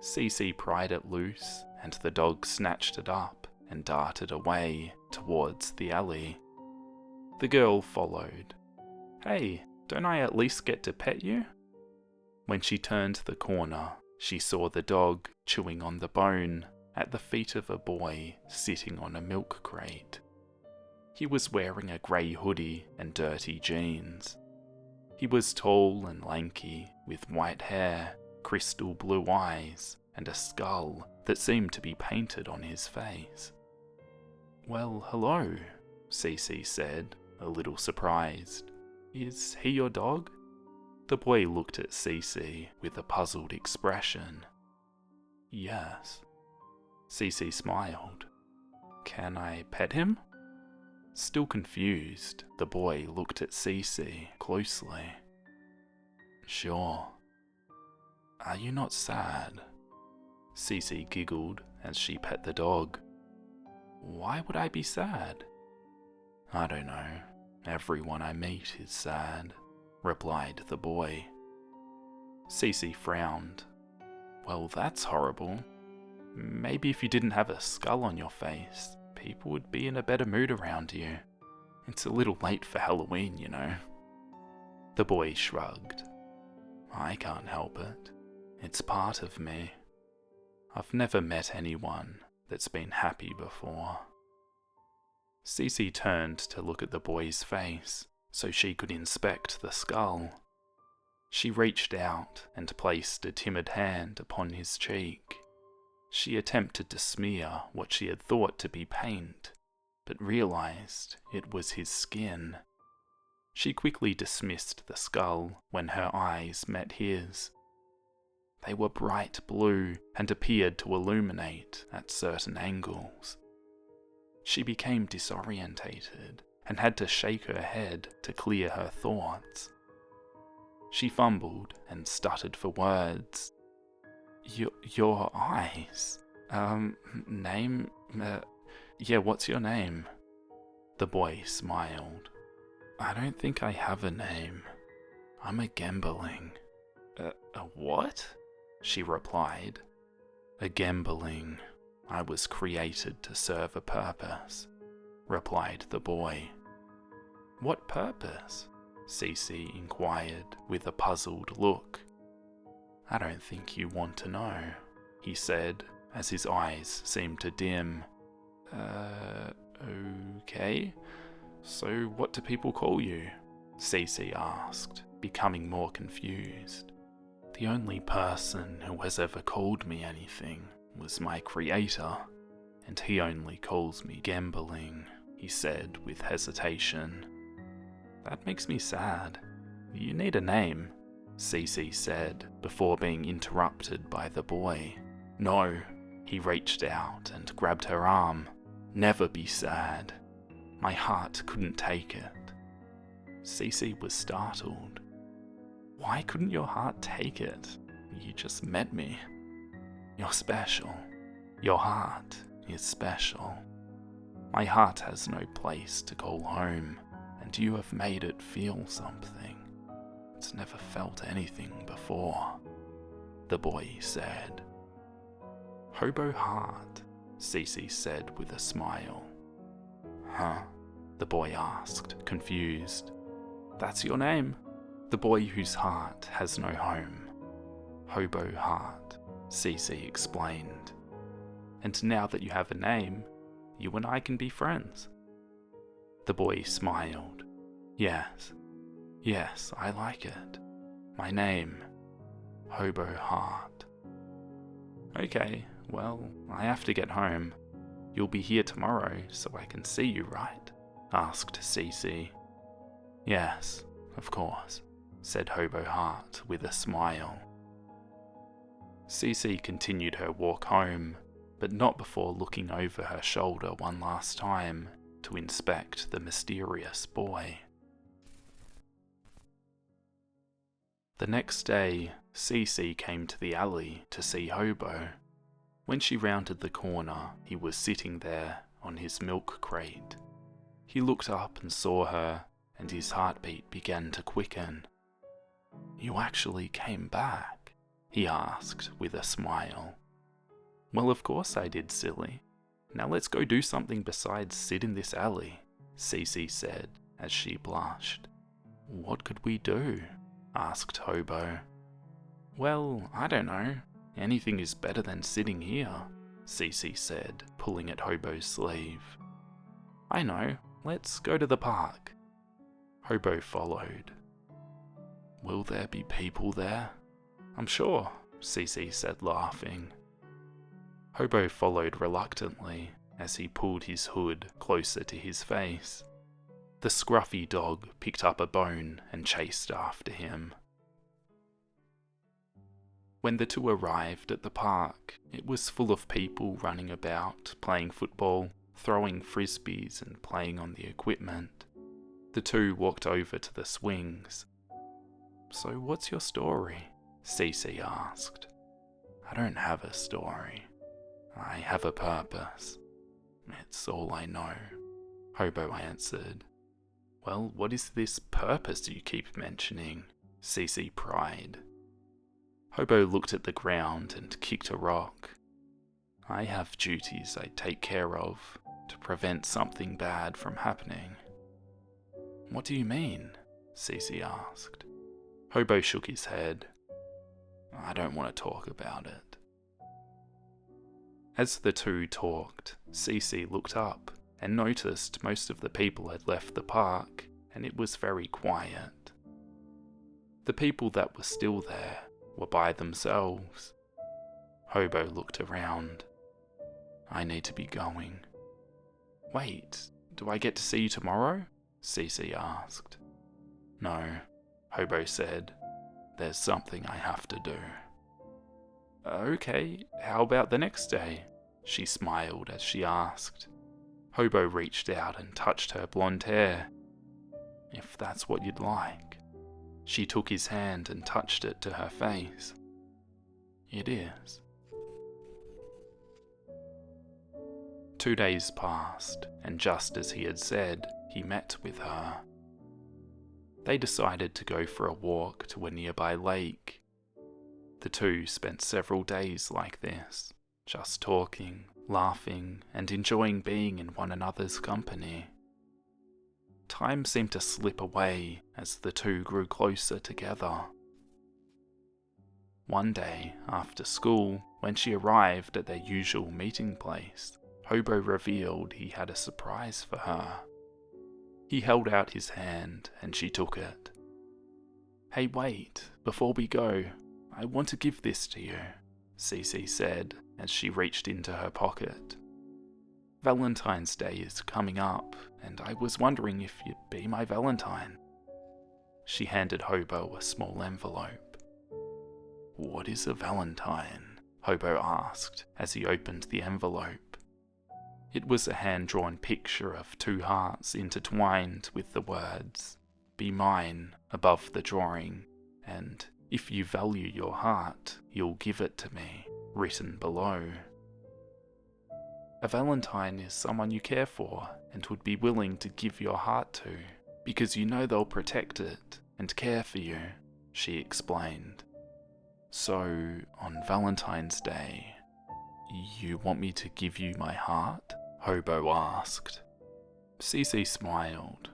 Cece pried it loose, and the dog snatched it up and darted away towards the alley. The girl followed. "Hey, don't I at least get to pet you?" When she turned the corner, she saw the dog chewing on the bone at the feet of a boy sitting on a milk crate. He was wearing a grey hoodie and dirty jeans. He was tall and lanky, with white hair, crystal blue eyes, and a skull that seemed to be painted on his face. "Well, hello," Cece said, a little surprised. "Is he your dog?" The boy looked at Cece with a puzzled expression. "Yes." Cece smiled. "Can I pet him?" Still confused, the boy looked at Cece closely. "Sure." "Are you not sad?" Cece giggled as she pet the dog. "Why would I be sad?" "I don't know. Everyone I meet is sad," replied the boy. Cece frowned. "Well, that's horrible. Maybe if you didn't have a skull on your face, people would be in a better mood around you. It's a little late for Halloween, you know." The boy shrugged. "I can't help it. It's part of me. I've never met anyone that's been happy before." Cece turned to look at the boy's face so she could inspect the skull. She reached out and placed a timid hand upon his cheek. She attempted to smear what she had thought to be paint, but realized it was his skin. She quickly dismissed the skull when her eyes met his. They were bright blue and appeared to illuminate at certain angles. She became disorientated and had to shake her head to clear her thoughts. She fumbled and stuttered for words. Your eyes? Name? Yeah, what's your name?" The boy smiled. "I don't think I have a name. I'm a gambling." A what?" she replied. "A gambling. I was created to serve a purpose," replied the boy. "What purpose?" Cece inquired with a puzzled look. "I don't think you want to know," he said, as his eyes seemed to dim. Okay. So what do people call you?" Cece asked, becoming more confused. "The only person who has ever called me anything was my creator, and he only calls me gambling," he said with hesitation. "That makes me sad. You need a name," Cece said, before being interrupted by the boy. "No," he reached out and grabbed her arm. "Never be sad. My heart couldn't take it." Cece was startled. "Why couldn't your heart take it? You just met me." "You're special. Your heart is special. My heart has no place to call home, and you have made it feel something. It's never felt anything before," the boy said. "Hobo Heart," Cece said with a smile. "Huh?" the boy asked, confused. "That's your name? The boy whose heart has no home. Hobo Heart," Cece explained. "And now that you have a name, you and I can be friends." The boy smiled. Yes, I like it. My name, Hobo Heart." "Okay, well, I have to get home. You'll be here tomorrow so I can see you, right?" asked Cece. "Yes, of course," said Hobo Heart with a smile. Cece continued her walk home, but not before looking over her shoulder one last time to inspect the mysterious boy. The next day, Cece came to the alley to see Hobo. When she rounded the corner, he was sitting there on his milk crate. He looked up and saw her, and his heartbeat began to quicken. "You actually came back," he asked with a smile. Well, of course I did, silly. Now let's go do something besides sit in this alley, Cece said as she blushed. What could we do? Asked Hobo. Well, I don't know. Anything is better than sitting here, Cece said, pulling at Hobo's sleeve. I know, let's go to the park. Hobo followed. Will there be people there? I'm sure, Cece said, laughing. Hobo followed reluctantly as he pulled his hood closer to his face. The scruffy dog picked up a bone and chased after him. When the two arrived at the park, it was full of people running about, playing football, throwing frisbees and playing on the equipment. The two walked over to the swings. So what's your story? Cece asked. I don't have a story. I have a purpose. It's all I know, Hobo answered. Well, what is this purpose you keep mentioning? Cece pried. Hobo looked at the ground and kicked a rock. I have duties I take care of to prevent something bad from happening. What do you mean? Cece asked. Hobo shook his head. I don't want to talk about it. As the two talked, Cece looked up and noticed most of the people had left the park and it was very quiet. The people that were still there were by themselves. Hobo looked around. I need to be going. Wait, do I get to see you tomorrow? Cece asked. No, Hobo said. There's something I have to do. Okay, how about the next day? She smiled as she asked. Hobo reached out and touched her blonde hair. If that's what you'd like. She took his hand and touched it to her face. It is. 2 days passed, and just as he had said, he met with her. They decided to go for a walk to a nearby lake. The two spent several days like this, just talking, laughing, and enjoying being in one another's company. Time seemed to slip away as the two grew closer together. One day, after school, when she arrived at their usual meeting place, Hobo revealed he had a surprise for her. He held out his hand and she took it. Hey, wait, before we go, I want to give this to you, Cece said as she reached into her pocket. Valentine's Day is coming up, and I was wondering if you'd be my Valentine. She handed Hobo a small envelope. What is a Valentine? Hobo asked as he opened the envelope. It was a hand-drawn picture of 2 hearts intertwined with the words, "Be mine," above the drawing, and "If you value your heart, you'll give it to me," written below. A Valentine is someone you care for and would be willing to give your heart to, because you know they'll protect it and care for you, she explained. So, on Valentine's Day, you want me to give you my heart? Hobo asked. Cece smiled.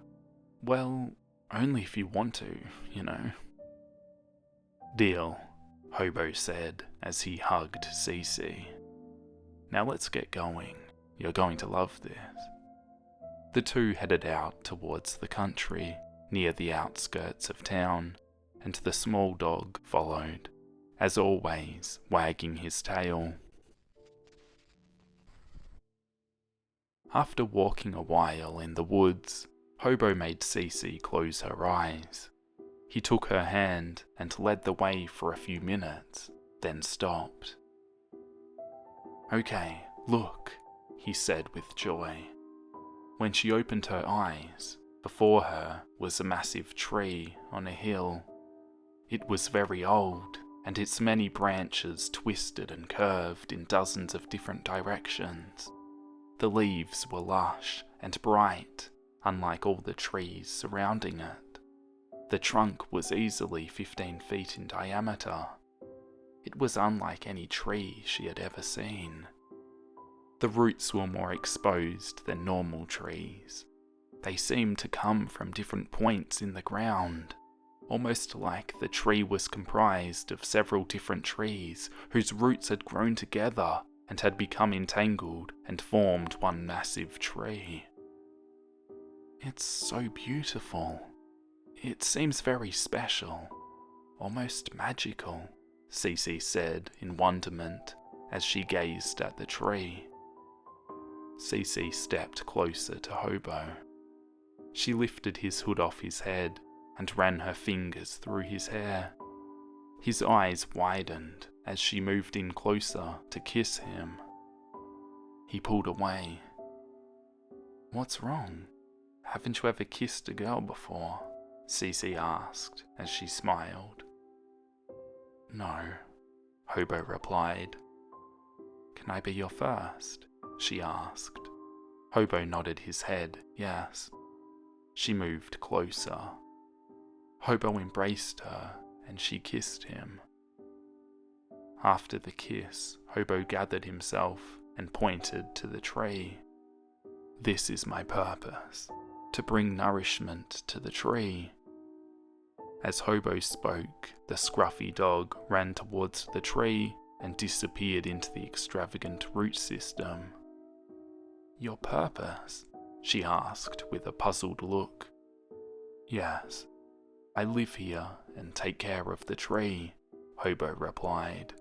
Well, only if you want to, you know. Deal, Hobo said as he hugged Cece. Now let's get going. You're going to love this. The two headed out towards the country, near the outskirts of town, and the small dog followed, as always, wagging his tail. After walking a while in the woods, Hobo made Cece close her eyes. He took her hand and led the way for a few minutes, then stopped. Okay, look, he said with joy. When she opened her eyes, before her was a massive tree on a hill. It was very old, and its many branches twisted and curved in dozens of different directions. The leaves were lush and bright, unlike all the trees surrounding it. The trunk was easily 15 feet in diameter. It was unlike any tree she had ever seen. The roots were more exposed than normal trees. They seemed to come from different points in the ground, almost like the tree was comprised of several different trees whose roots had grown together and had become entangled and formed one massive tree. It's so beautiful. It seems very special, almost magical, Cece said in wonderment as she gazed at the tree. Cece stepped closer to Hobo. She lifted his hood off his head and ran her fingers through his hair. His eyes widened as she moved in closer to kiss him. He pulled away. "What's wrong? Haven't you ever kissed a girl before?" Cece asked as she smiled. "No," Hobo replied. "Can I be your first?" she asked. Hobo nodded his head, yes. She moved closer. Hobo embraced her and she kissed him. After the kiss, Hobo gathered himself and pointed to the tree. "This is my purpose, to bring nourishment to the tree." As Hobo spoke, the scruffy dog ran towards the tree and disappeared into the extravagant root system. "Your purpose?" she asked with a puzzled look. "Yes, I live here and take care of the tree," Hobo replied.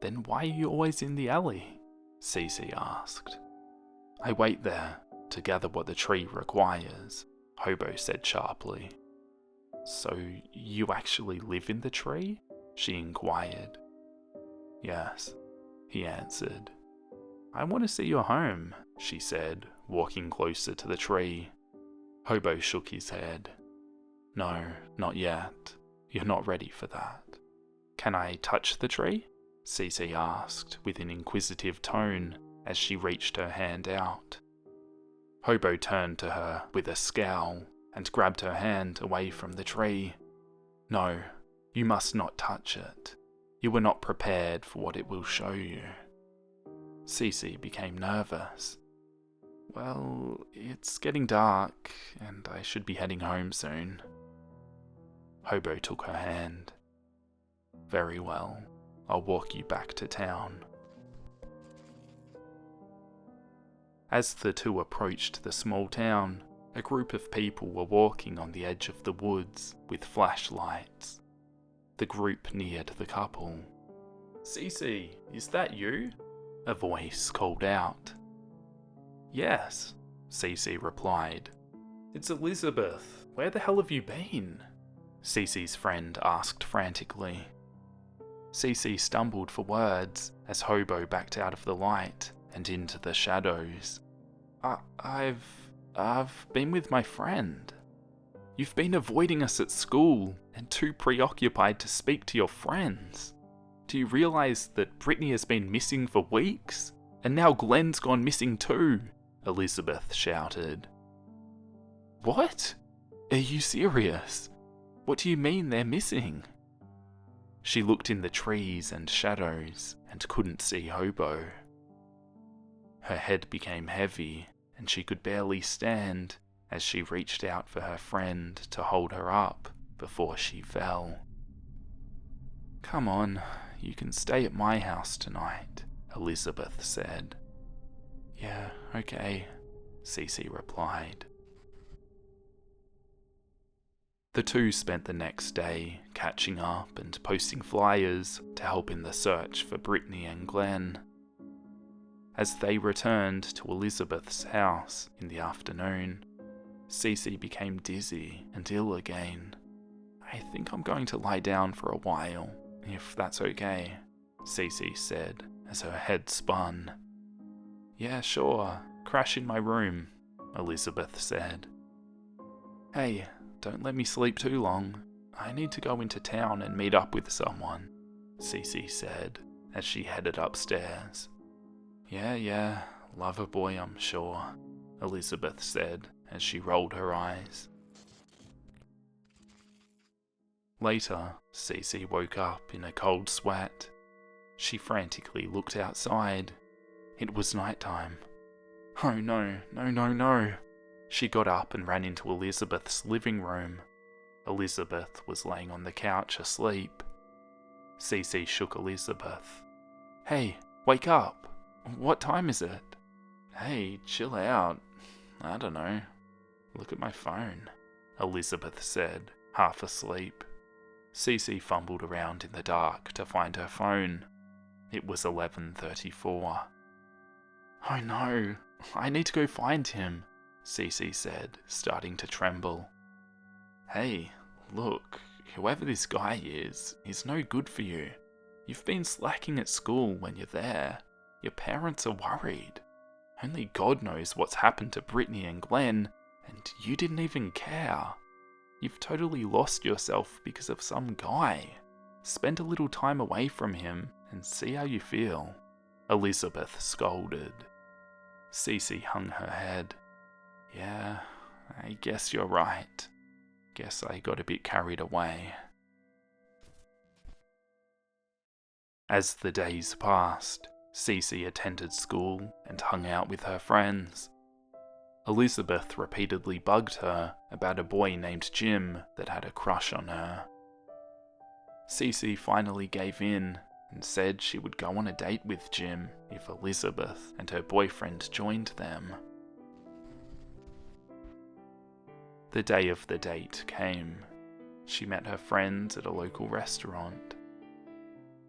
"Then why are you always in the alley?" Cece asked. "I wait there to gather what the tree requires," Hobo said sharply. "So you actually live in the tree?" she inquired. "Yes," he answered. "I want to see your home," she said, walking closer to the tree. Hobo shook his head. "No, not yet. You're not ready for that." "Can I touch the tree?" Cece asked with an inquisitive tone as she reached her hand out. Hobo turned to her with a scowl and grabbed her hand away from the tree. "No, you must not touch it. You were not prepared for what it will show you." Cece became nervous. "Well, it's getting dark, and I should be heading home soon." Hobo took her hand. "Very well, I'll walk you back to town." As the two approached the small town, a group of people were walking on the edge of the woods with flashlights. The group neared the couple. "Cece, is that you?" a voice called out. "Yes," Cece replied. "It's Elizabeth. Where the hell have you been?" Cece's friend asked frantically. Cece stumbled for words as Hobo backed out of the light and into the shadows. I've been with my friend." "You've been avoiding us at school and too preoccupied to speak to your friends. Do you realise that Brittany has been missing for weeks? And now Glenn's gone missing too," Elizabeth shouted. "What? Are you serious? What do you mean they're missing?" She looked in the trees and shadows and couldn't see Hobo. Her head became heavy and she could barely stand as she reached out for her friend to hold her up before she fell. "Come on, you can stay at my house tonight," Elizabeth said. "Yeah, okay," Cece replied. The two spent the next day catching up and posting flyers to help in the search for Brittany and Glenn. As they returned to Elizabeth's house in the afternoon, Cece became dizzy and ill again. "I think I'm going to lie down for a while, if that's okay," Cece said as her head spun. "Yeah, sure, crash in my room," Elizabeth said. "Hey, don't let me sleep too long. I need to go into town and meet up with someone," Cece said as she headed upstairs. Yeah, lover boy, I'm sure," Elizabeth said as she rolled her eyes. Later, Cece woke up in a cold sweat. She frantically looked outside. It was nighttime. Oh no, no, no, no. She got up and ran into Elizabeth's living room. Elizabeth was laying on the couch asleep. Cece shook Elizabeth. Hey, wake up. What time is it? Hey, chill out. I don't know. Look at my phone, Elizabeth said, half asleep. Cece fumbled around in the dark to find her phone. It was 11:34. Oh no, I need to go find him, Cece said, starting to tremble. Hey, look, whoever this guy is, he's no good for you. You've been slacking at school when you're there. Your parents are worried. Only God knows what's happened to Brittany and Glenn, and you didn't even care. You've totally lost yourself because of some guy. Spend a little time away from him and see how you feel, Elizabeth scolded. Cece hung her head. Yeah, I guess you're right. Guess I got a bit carried away. As the days passed, Cece attended school and hung out with her friends. Elizabeth repeatedly bugged her about a boy named Jim that had a crush on her. Cece finally gave in and said she would go on a date with Jim if Elizabeth and her boyfriend joined them. The day of the date came. She met her friends at a local restaurant.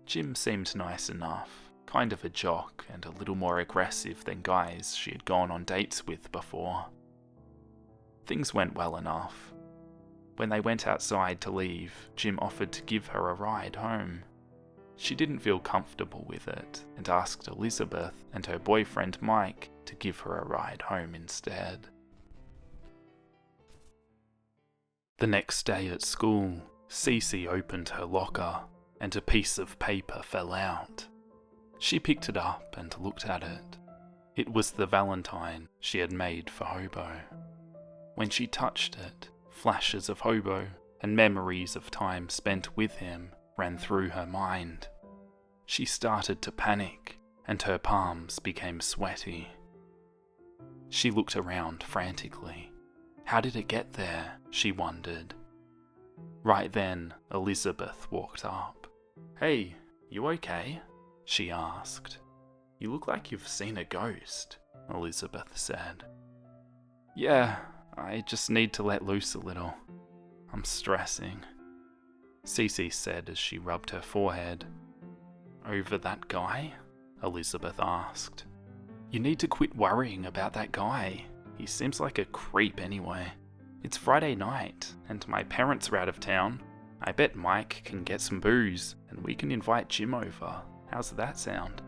Jim seemed nice enough, kind of a jock and a little more aggressive than guys she had gone on dates with before. Things went well enough. When they went outside to leave, Jim offered to give her a ride home. She didn't feel comfortable with it and asked Elizabeth and her boyfriend Mike to give her a ride home instead. The next day at school, Cece opened her locker and a piece of paper fell out. She picked it up and looked at it. It was the Valentine she had made for Hobo. When she touched it, flashes of Hobo and memories of time spent with him ran through her mind. She started to panic, and her palms became sweaty. She looked around frantically. How did it get there? She wondered. Right then, Elizabeth walked up. Hey, you okay? She asked. You look like you've seen a ghost, Elizabeth said. Yeah, I just need to let loose a little. I'm stressing, Cece said as she rubbed her forehead. Over that guy? Elizabeth asked. You need to quit worrying about that guy. He seems like a creep anyway. It's Friday night, and my parents are out of town. I bet Mike can get some booze, and we can invite Jim over. How's that sound?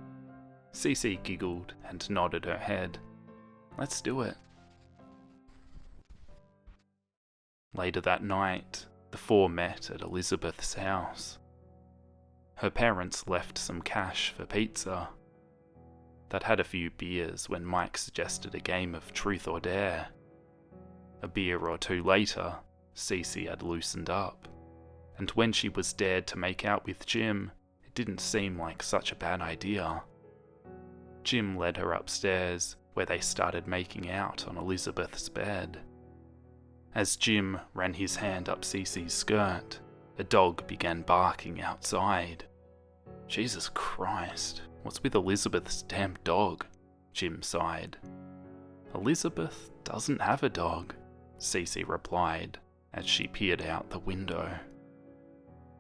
Cece giggled and nodded her head. Let's do it. Later that night, the four met at Elizabeth's house. Her parents left some cash for pizza. They'd had a few beers when Mike suggested a game of truth or dare. A beer or two later, Cece had loosened up, and when she was dared to make out with Jim, it didn't seem like such a bad idea. Jim led her upstairs, where they started making out on Elizabeth's bed. As Jim ran his hand up Cece's skirt, a dog began barking outside. Jesus Christ, what's with Elizabeth's damn dog? Jim sighed. Elizabeth doesn't have a dog, Cece replied as she peered out the window.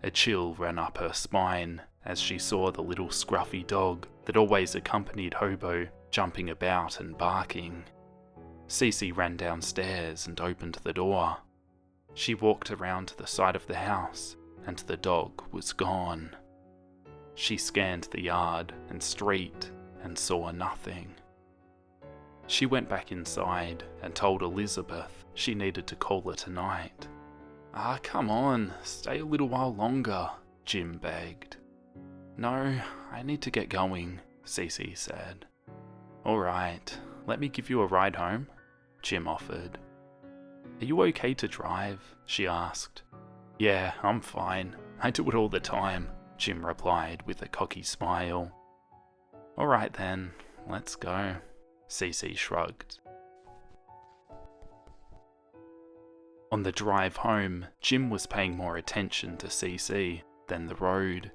A chill ran up her spine as she saw the little scruffy dog that always accompanied Hobo jumping about and barking. Cece ran downstairs and opened the door. She walked around to the side of the house, and the dog was gone. She scanned the yard and street and saw nothing. She went back inside and told Elizabeth she needed to call it a night. Come on, stay a little while longer, Jim begged. No, I need to get going, Cece said. Alright, let me give you a ride home, Jim offered. Are you okay to drive? She asked. "Yeah, I'm fine. I do it all the time," Jim replied with a cocky smile. "Alright then, let's go," Cece shrugged. On the drive home, Jim was paying more attention to Cece than the road.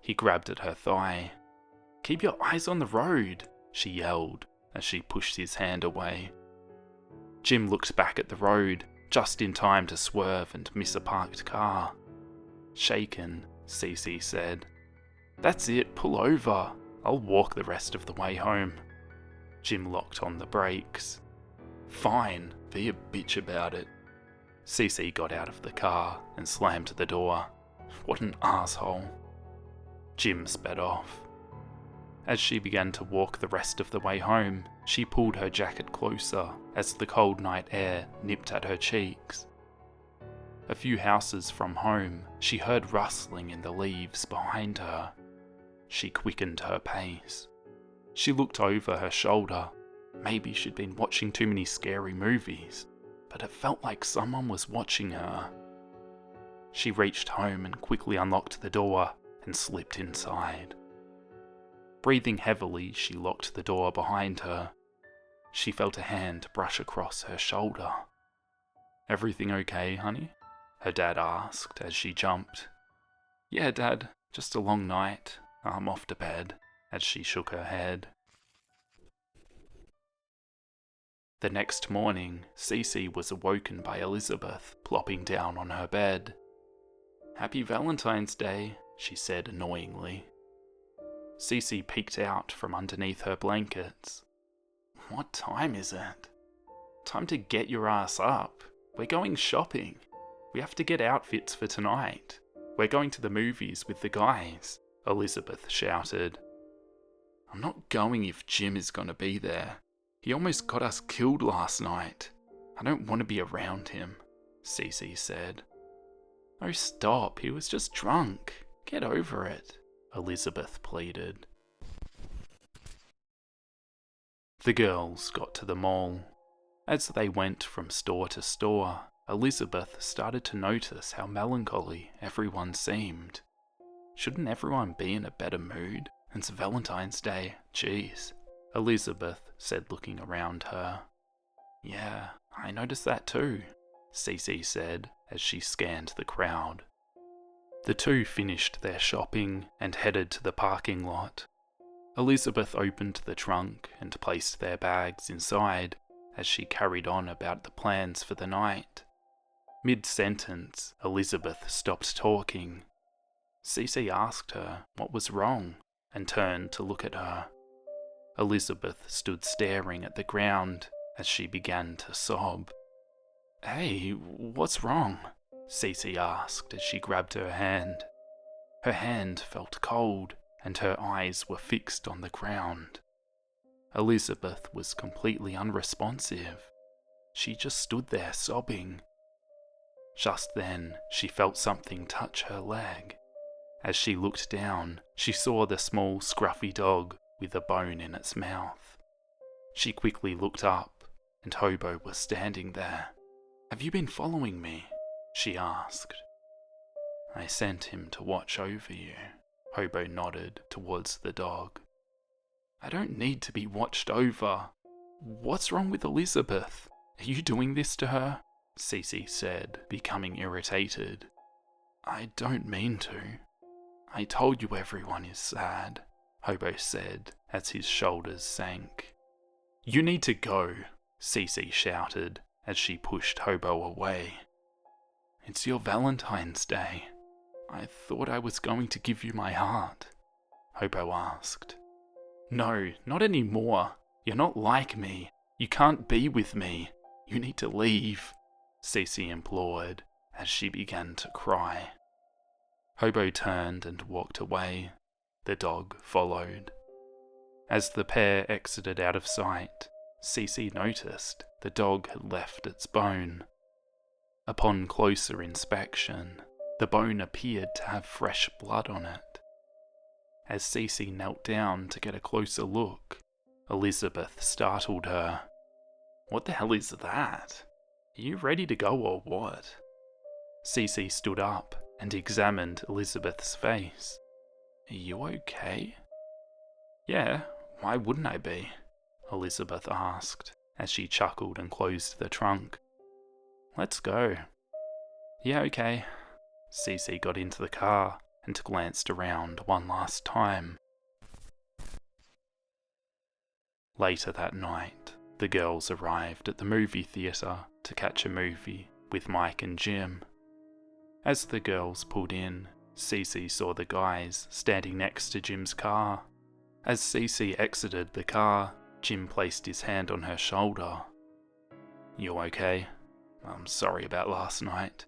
He grabbed at her thigh. "Keep your eyes on the road," she yelled as she pushed his hand away. Jim looked back at the road, just in time to swerve and miss a parked car. Shaken, Cece said, "That's it, pull over. I'll walk the rest of the way home." Jim locked on the brakes. "Fine, be a bitch about it." Cece got out of the car and slammed the door. What an asshole. Jim sped off. As she began to walk the rest of the way home, she pulled her jacket closer as the cold night air nipped at her cheeks. A few houses from home, she heard rustling in the leaves behind her. She quickened her pace. She looked over her shoulder. Maybe she'd been watching too many scary movies, but it felt like someone was watching her. She reached home and quickly unlocked the door and slipped inside. Breathing heavily, she locked the door behind her. She felt a hand brush across her shoulder. "Everything okay, honey?" her dad asked as she jumped. "Yeah, Dad, just a long night. I'm off to bed," as she shook her head. The next morning, Cece was awoken by Elizabeth plopping down on her bed. "Happy Valentine's Day," she said annoyingly. Cece peeked out from underneath her blankets. "What time is it?" "Time to get your ass up. We're going shopping. We have to get outfits for tonight. We're going to the movies with the guys," Elizabeth shouted. "I'm not going if Jim is going to be there. He almost got us killed last night. I don't want to be around him," Cece said. "Oh, stop. He was just drunk. Get over it," Elizabeth pleaded. The girls got to the mall. As they went from store to store, Elizabeth started to notice how melancholy everyone seemed. Shouldn't everyone be in a better mood? It's Valentine's Day, jeez, Elizabeth said, looking around her. "Yeah, I noticed that too," Cece said as she scanned the crowd. The two finished their shopping and headed to the parking lot. Elizabeth opened the trunk and placed their bags inside as she carried on about the plans for the night. Mid-sentence, Elizabeth stopped talking. Cece asked her what was wrong and turned to look at her. Elizabeth stood staring at the ground as she began to sob. "Hey, what's wrong?" Cece asked as she grabbed her hand. Her hand felt cold and her eyes were fixed on the ground. Elizabeth was completely unresponsive. She just stood there sobbing. Just then, she felt something touch her leg. As she looked down, she saw the small, scruffy dog with a bone in its mouth. She quickly looked up, and Hobo was standing there. "Have you been following me?" she asked. "I sent him to watch over you," Hobo nodded towards the dog. "I don't need to be watched over. What's wrong with Elizabeth? Are you doing this to her?" Cece said, becoming irritated. "I don't mean to. I told you everyone is sad," Hobo said as his shoulders sank. "You need to go," Cece shouted as she pushed Hobo away. "It's your Valentine's Day. I thought I was going to give you my heart," Hobo asked. "No, not anymore. You're not like me. You can't be with me. You need to leave," Cece implored as she began to cry. Hobo turned and walked away. The dog followed. As the pair exited out of sight, Cece noticed the dog had left its bone. Upon closer inspection, the bone appeared to have fresh blood on it. As Cece knelt down to get a closer look, Elizabeth startled her. "What the hell is that? Are you ready to go or what?" Cece stood up and examined Elizabeth's face. "Are you okay?" "Yeah, why wouldn't I be?" Elizabeth asked, as she chuckled and closed the trunk. "Let's go." "Yeah, okay." Cece got into the car and glanced around one last time. Later that night, the girls arrived at the movie theatre to catch a movie with Mike and Jim. As the girls pulled in, Cece saw the guys standing next to Jim's car. As Cece exited the car, Jim placed his hand on her shoulder. "You okay? I'm sorry about last night.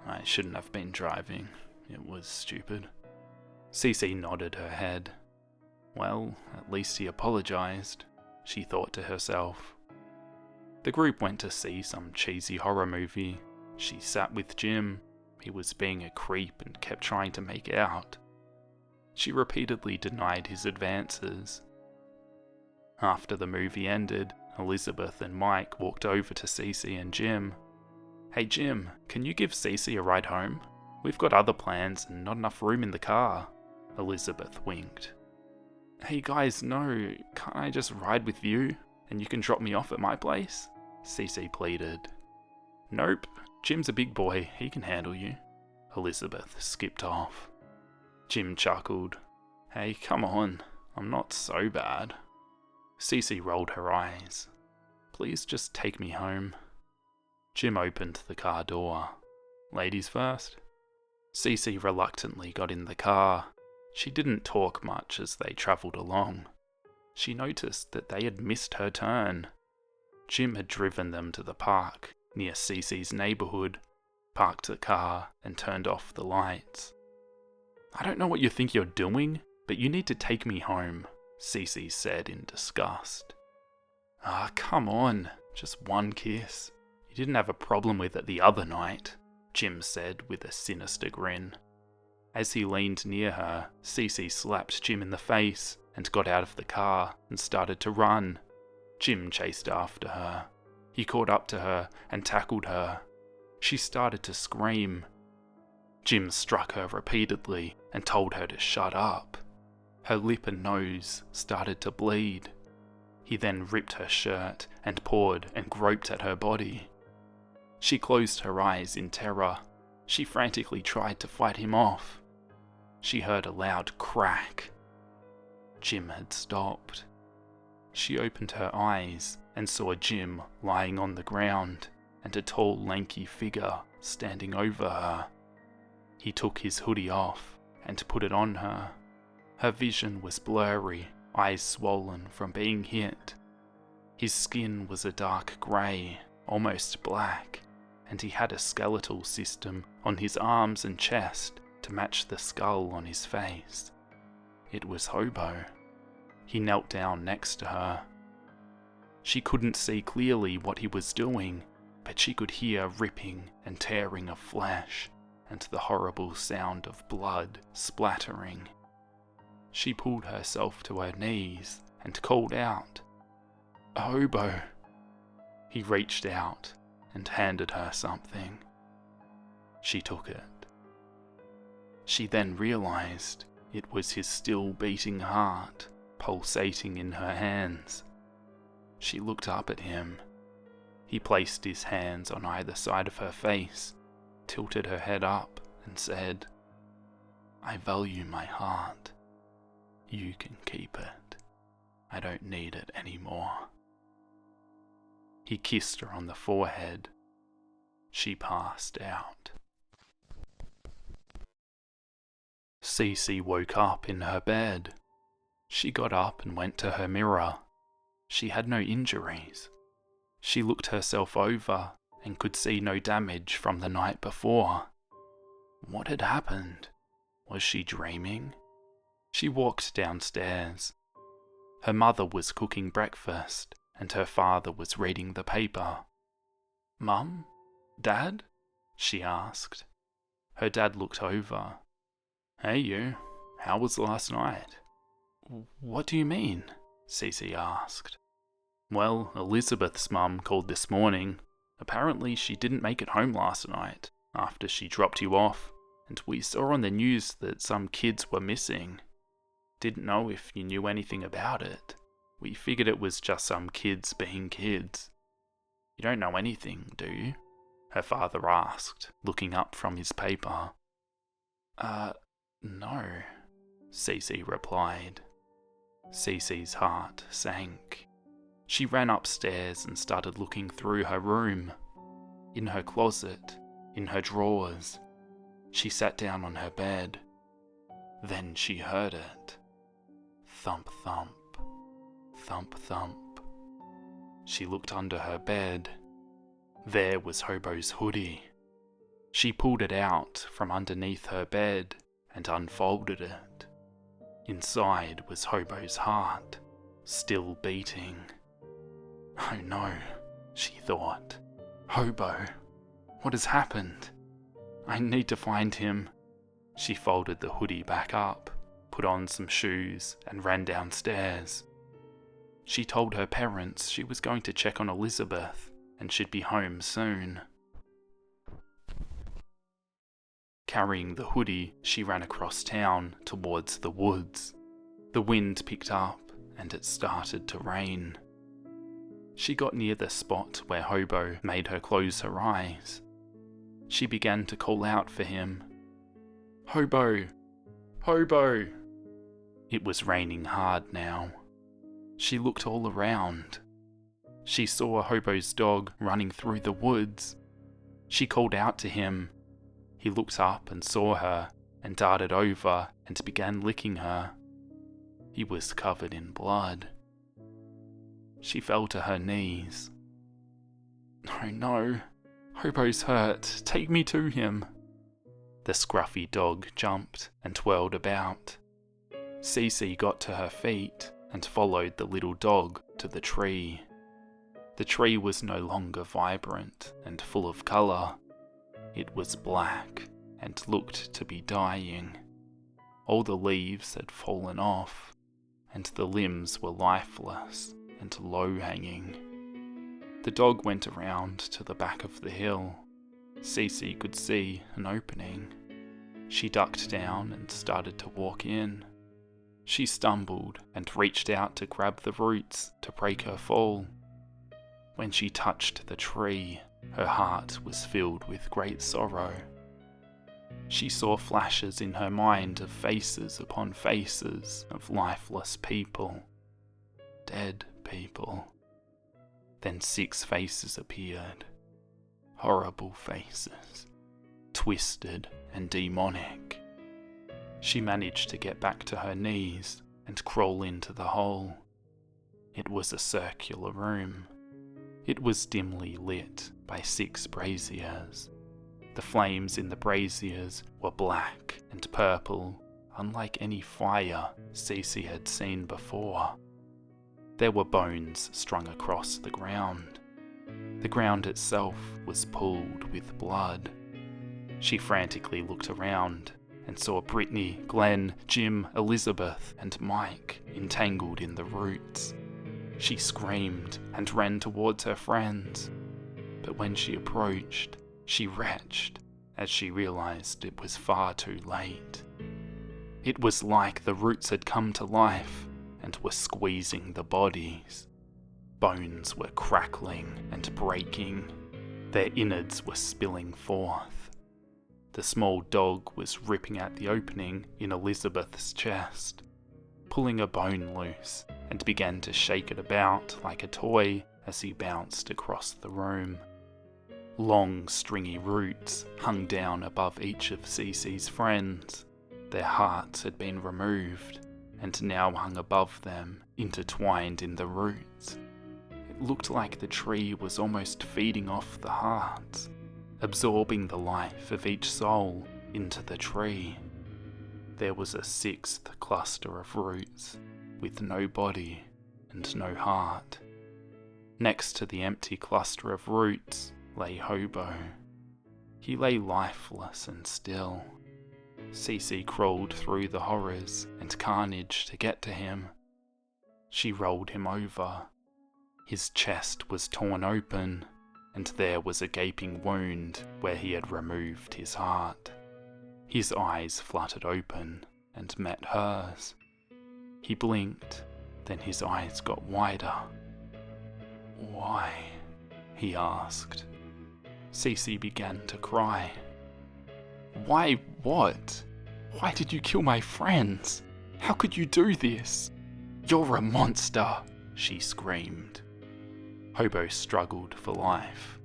I shouldn't have been driving. It was stupid." Cece nodded her head. Well, at least he apologised, she thought to herself. The group went to see some cheesy horror movie. She sat with Jim. He was being a creep and kept trying to make out. She repeatedly denied his advances. After the movie ended, Elizabeth and Mike walked over to Cece and Jim. "Hey Jim, can you give Cece a ride home? We've got other plans and not enough room in the car." Elizabeth winked. "Hey guys, no, can't I just ride with you and you can drop me off at my place?" Cece pleaded. "Nope, Jim's a big boy, he can handle you." Elizabeth skipped off. Jim chuckled. "Hey, come on, I'm not so bad." Cece rolled her eyes. "Please just take me home." Jim opened the car door. "Ladies first." Cece reluctantly got in the car. She didn't talk much as they travelled along. She noticed that they had missed her turn. Jim had driven them to the park near Cece's neighbourhood, parked the car and turned off the lights. "I don't know what you think you're doing, but you need to take me home," Cece said in disgust. Come on, just one kiss. You didn't have a problem with it the other night," Jim said with a sinister grin. As he leaned near her, Cece slapped Jim in the face and got out of the car and started to run. Jim chased after her. He caught up to her and tackled her. She started to scream. Jim struck her repeatedly and told her to shut up. Her lip and nose started to bleed. He then ripped her shirt and pawed and groped at her body. She closed her eyes in terror. She frantically tried to fight him off. She heard a loud crack. Jim had stopped. She opened her eyes and saw Jim lying on the ground and a tall, lanky figure standing over her. He took his hoodie off and put it on her. Her vision was blurry, eyes swollen from being hit. His skin was a dark grey, almost black, and he had a skeletal system on his arms and chest to match the skull on his face. It was Hobo. He knelt down next to her. She couldn't see clearly what he was doing, but she could hear ripping and tearing of flesh and the horrible sound of blood splattering. She pulled herself to her knees and called out, "Hobo!" He reached out and handed her something. She took it. She then realized it was his still beating heart pulsating in her hands. She looked up at him. He placed his hands on either side of her face, tilted her head up and said, "I value my heart. You can keep it. I don't need it anymore." He kissed her on the forehead. She passed out. Cece woke up in her bed. She got up and went to her mirror. She had no injuries. She looked herself over and could see no damage from the night before. What had happened? Was she dreaming? She walked downstairs. Her mother was cooking breakfast and her father was reading the paper. "Mum? Dad?" she asked. Her dad looked over. "Hey you, how was last night?" "What do you mean?" Cece asked. "Well, Elizabeth's mum called this morning. Apparently she didn't make it home last night. after she dropped you off, and we saw on the news that some kids were missing. Didn't know if you knew anything about it. We figured it was just some kids being kids. You don't know anything, do you? Her father asked, looking up from his paper. No, Cece replied. Cece's heart sank. She ran upstairs and started looking through her room. In her closet, in her drawers. She sat down on her bed. Then she heard it. Thump thump, thump thump. She looked under her bed. There was Hobo's hoodie. She pulled it out from underneath her bed and unfolded it. Inside was Hobo's heart, still beating. Oh no, she thought. Hobo, what has happened? I need to find him. She folded the hoodie back up, put on some shoes, and ran downstairs. She told her parents she was going to check on Elizabeth and should be home soon. Carrying the hoodie, she ran across town towards the woods. The wind picked up and it started to rain. She got near the spot where Hobo made her close her eyes. She began to call out for him. Hobo! Hobo! It was raining hard now. She looked all around. She saw Hobo's dog running through the woods. She called out to him. He looked up and saw her and darted over and began licking her. He was covered in blood. She fell to her knees. Oh no, Hobo's hurt. Take me to him. The scruffy dog jumped and twirled about. Cece got to her feet and followed the little dog to the tree. The tree was no longer vibrant and full of colour. It was black and looked to be dying. All the leaves had fallen off, and the limbs were lifeless and low-hanging. The dog went around to the back of the hill. Cece could see an opening. She ducked down and started to walk in. She stumbled and reached out to grab the roots to break her fall. When she touched the tree, her heart was filled with great sorrow. She saw flashes in her mind of faces upon faces of lifeless people. Dead people. Then 6 faces appeared. Horrible faces. Twisted and demonic. She managed to get back to her knees and crawl into the hole. It was a circular room. It was dimly lit by 6 braziers. The flames in the braziers were black and purple, unlike any fire Cece had seen before. There were bones strung across the ground. The ground itself was pooled with blood. She frantically looked around and saw Brittany, Glenn, Jim, Elizabeth, and Mike entangled in the roots. She screamed and ran towards her friends, but when she approached, she retched as she realised it was far too late. It was like the roots had come to life and were squeezing the bodies. Bones were crackling and breaking. Their innards were spilling forth. The small dog was ripping at the opening in Elizabeth's chest, pulling a bone loose, and began to shake it about like a toy as he bounced across the room. Long, stringy roots hung down above each of Cece's friends. Their hearts had been removed, and now hung above them, intertwined in the roots. It looked like the tree was almost feeding off the hearts, absorbing the life of each soul into the tree. There was a 6th cluster of roots, with no body and no heart. Next to the empty cluster of roots lay Hobo. He lay lifeless and still. Cece crawled through the horrors and carnage to get to him. She rolled him over. His chest was torn open. and there was a gaping wound where he had removed his heart. His eyes fluttered open and met hers. He blinked, then his eyes got wider. "Why?" he asked. Cece began to cry. "Why what? Why did you kill my friends? How could you do this? You're a monster!" she screamed. Hobo struggled for life.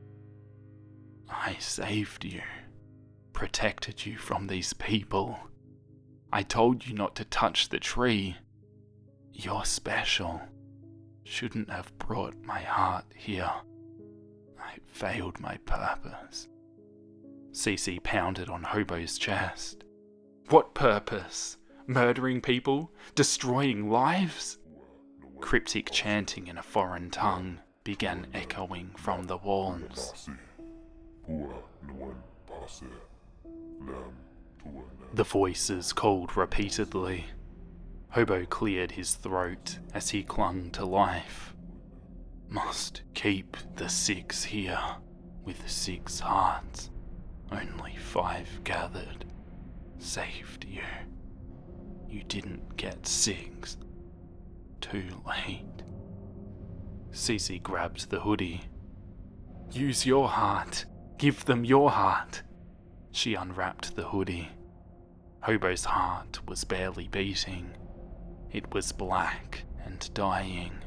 "I saved you, protected you from these people. I told you not to touch the tree. You're special. Shouldn't have brought my heart here. I failed my purpose." Cece pounded on Hobo's chest. "What purpose? Murdering people? Destroying lives?" Cryptic chanting in a foreign tongue began echoing from the walls. The voices called repeatedly. Hobo cleared his throat as he clung to life. "Must keep the 6 here, with 6 hearts. Only 5 gathered. Saved you. You didn't get 6. Too late." Cece grabbed the hoodie. "Use your heart. Give them your heart." She unwrapped the hoodie. Hobo's heart was barely beating. It was black and dying.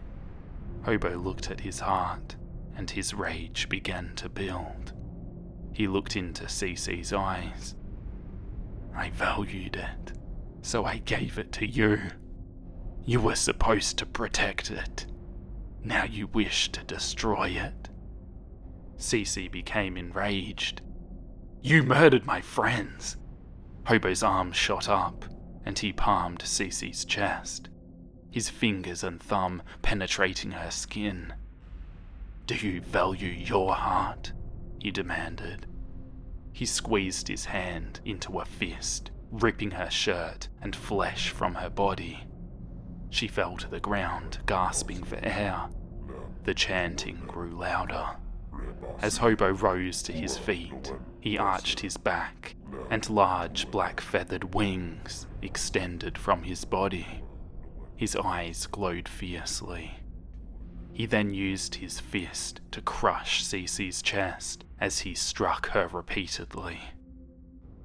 Hobo looked at his heart, and his rage began to build. He looked into Cece's eyes. "I valued it, so I gave it to you. You were supposed to protect it. Now you wish to destroy it." Cece became enraged. "You murdered my friends!" Hobo's arm shot up, and he palmed Cece's chest, his fingers and thumb penetrating her skin. "Do you value your heart?" he demanded. He squeezed his hand into a fist, ripping her shirt and flesh from her body. She fell to the ground, gasping for air. The chanting grew louder. As Hobo rose to his feet, he arched his back, and large black feathered wings extended from his body. His eyes glowed fiercely. He then used his fist to crush Cece's chest as he struck her repeatedly.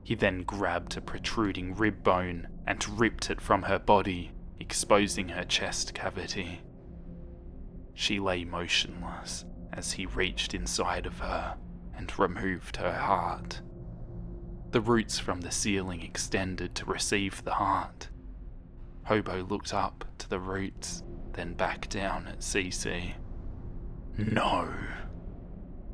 He then grabbed a protruding rib bone and ripped it from her body, exposing her chest cavity. She lay motionless as he reached inside of her and removed her heart. The roots from the ceiling extended to receive the heart. Hobo looked up to the roots, then back down at Cece. "No."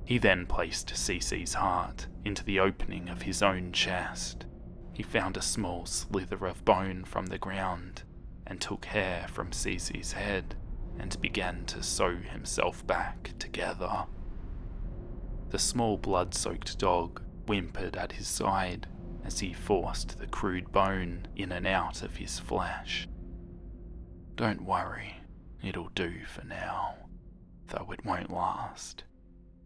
He then placed Cece's heart into the opening of his own chest. He found a small slither of bone from the ground and took hair from Cece's head and began to sew himself back together. The small blood-soaked dog whimpered at his side as he forced the crude bone in and out of his flesh. "Don't worry, it'll do for now, though it won't last.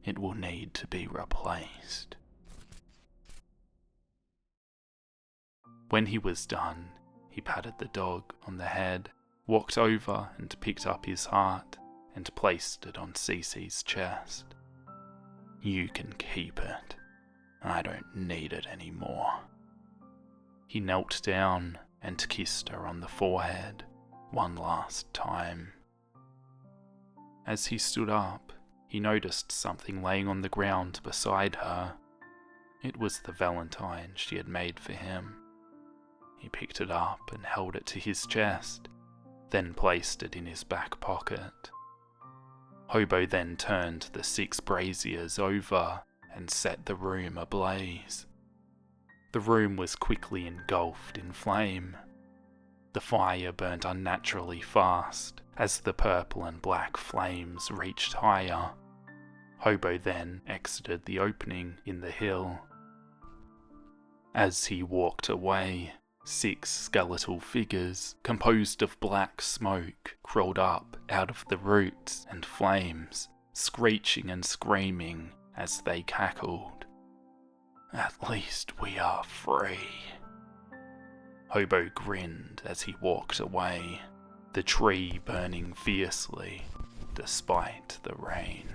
It will need to be replaced." When he was done, he patted the dog on the head, walked over and picked up his heart and placed it on Cece's chest. "You can keep it. I don't need it anymore." He knelt down and kissed her on the forehead one last time. As he stood up, he noticed something laying on the ground beside her. It was the valentine she had made for him. He picked it up and held it to his chest, then placed it in his back pocket. Hobo then turned the 6 braziers over and set the room ablaze. The room was quickly engulfed in flame. The fire burnt unnaturally fast as the purple and black flames reached higher. Hobo then exited the opening in the hill. As he walked away, 6 skeletal figures composed of black smoke crawled up out of the roots and flames, screeching and screaming as they cackled. "At least we are free." Hobo grinned as he walked away, the tree burning fiercely despite the rain.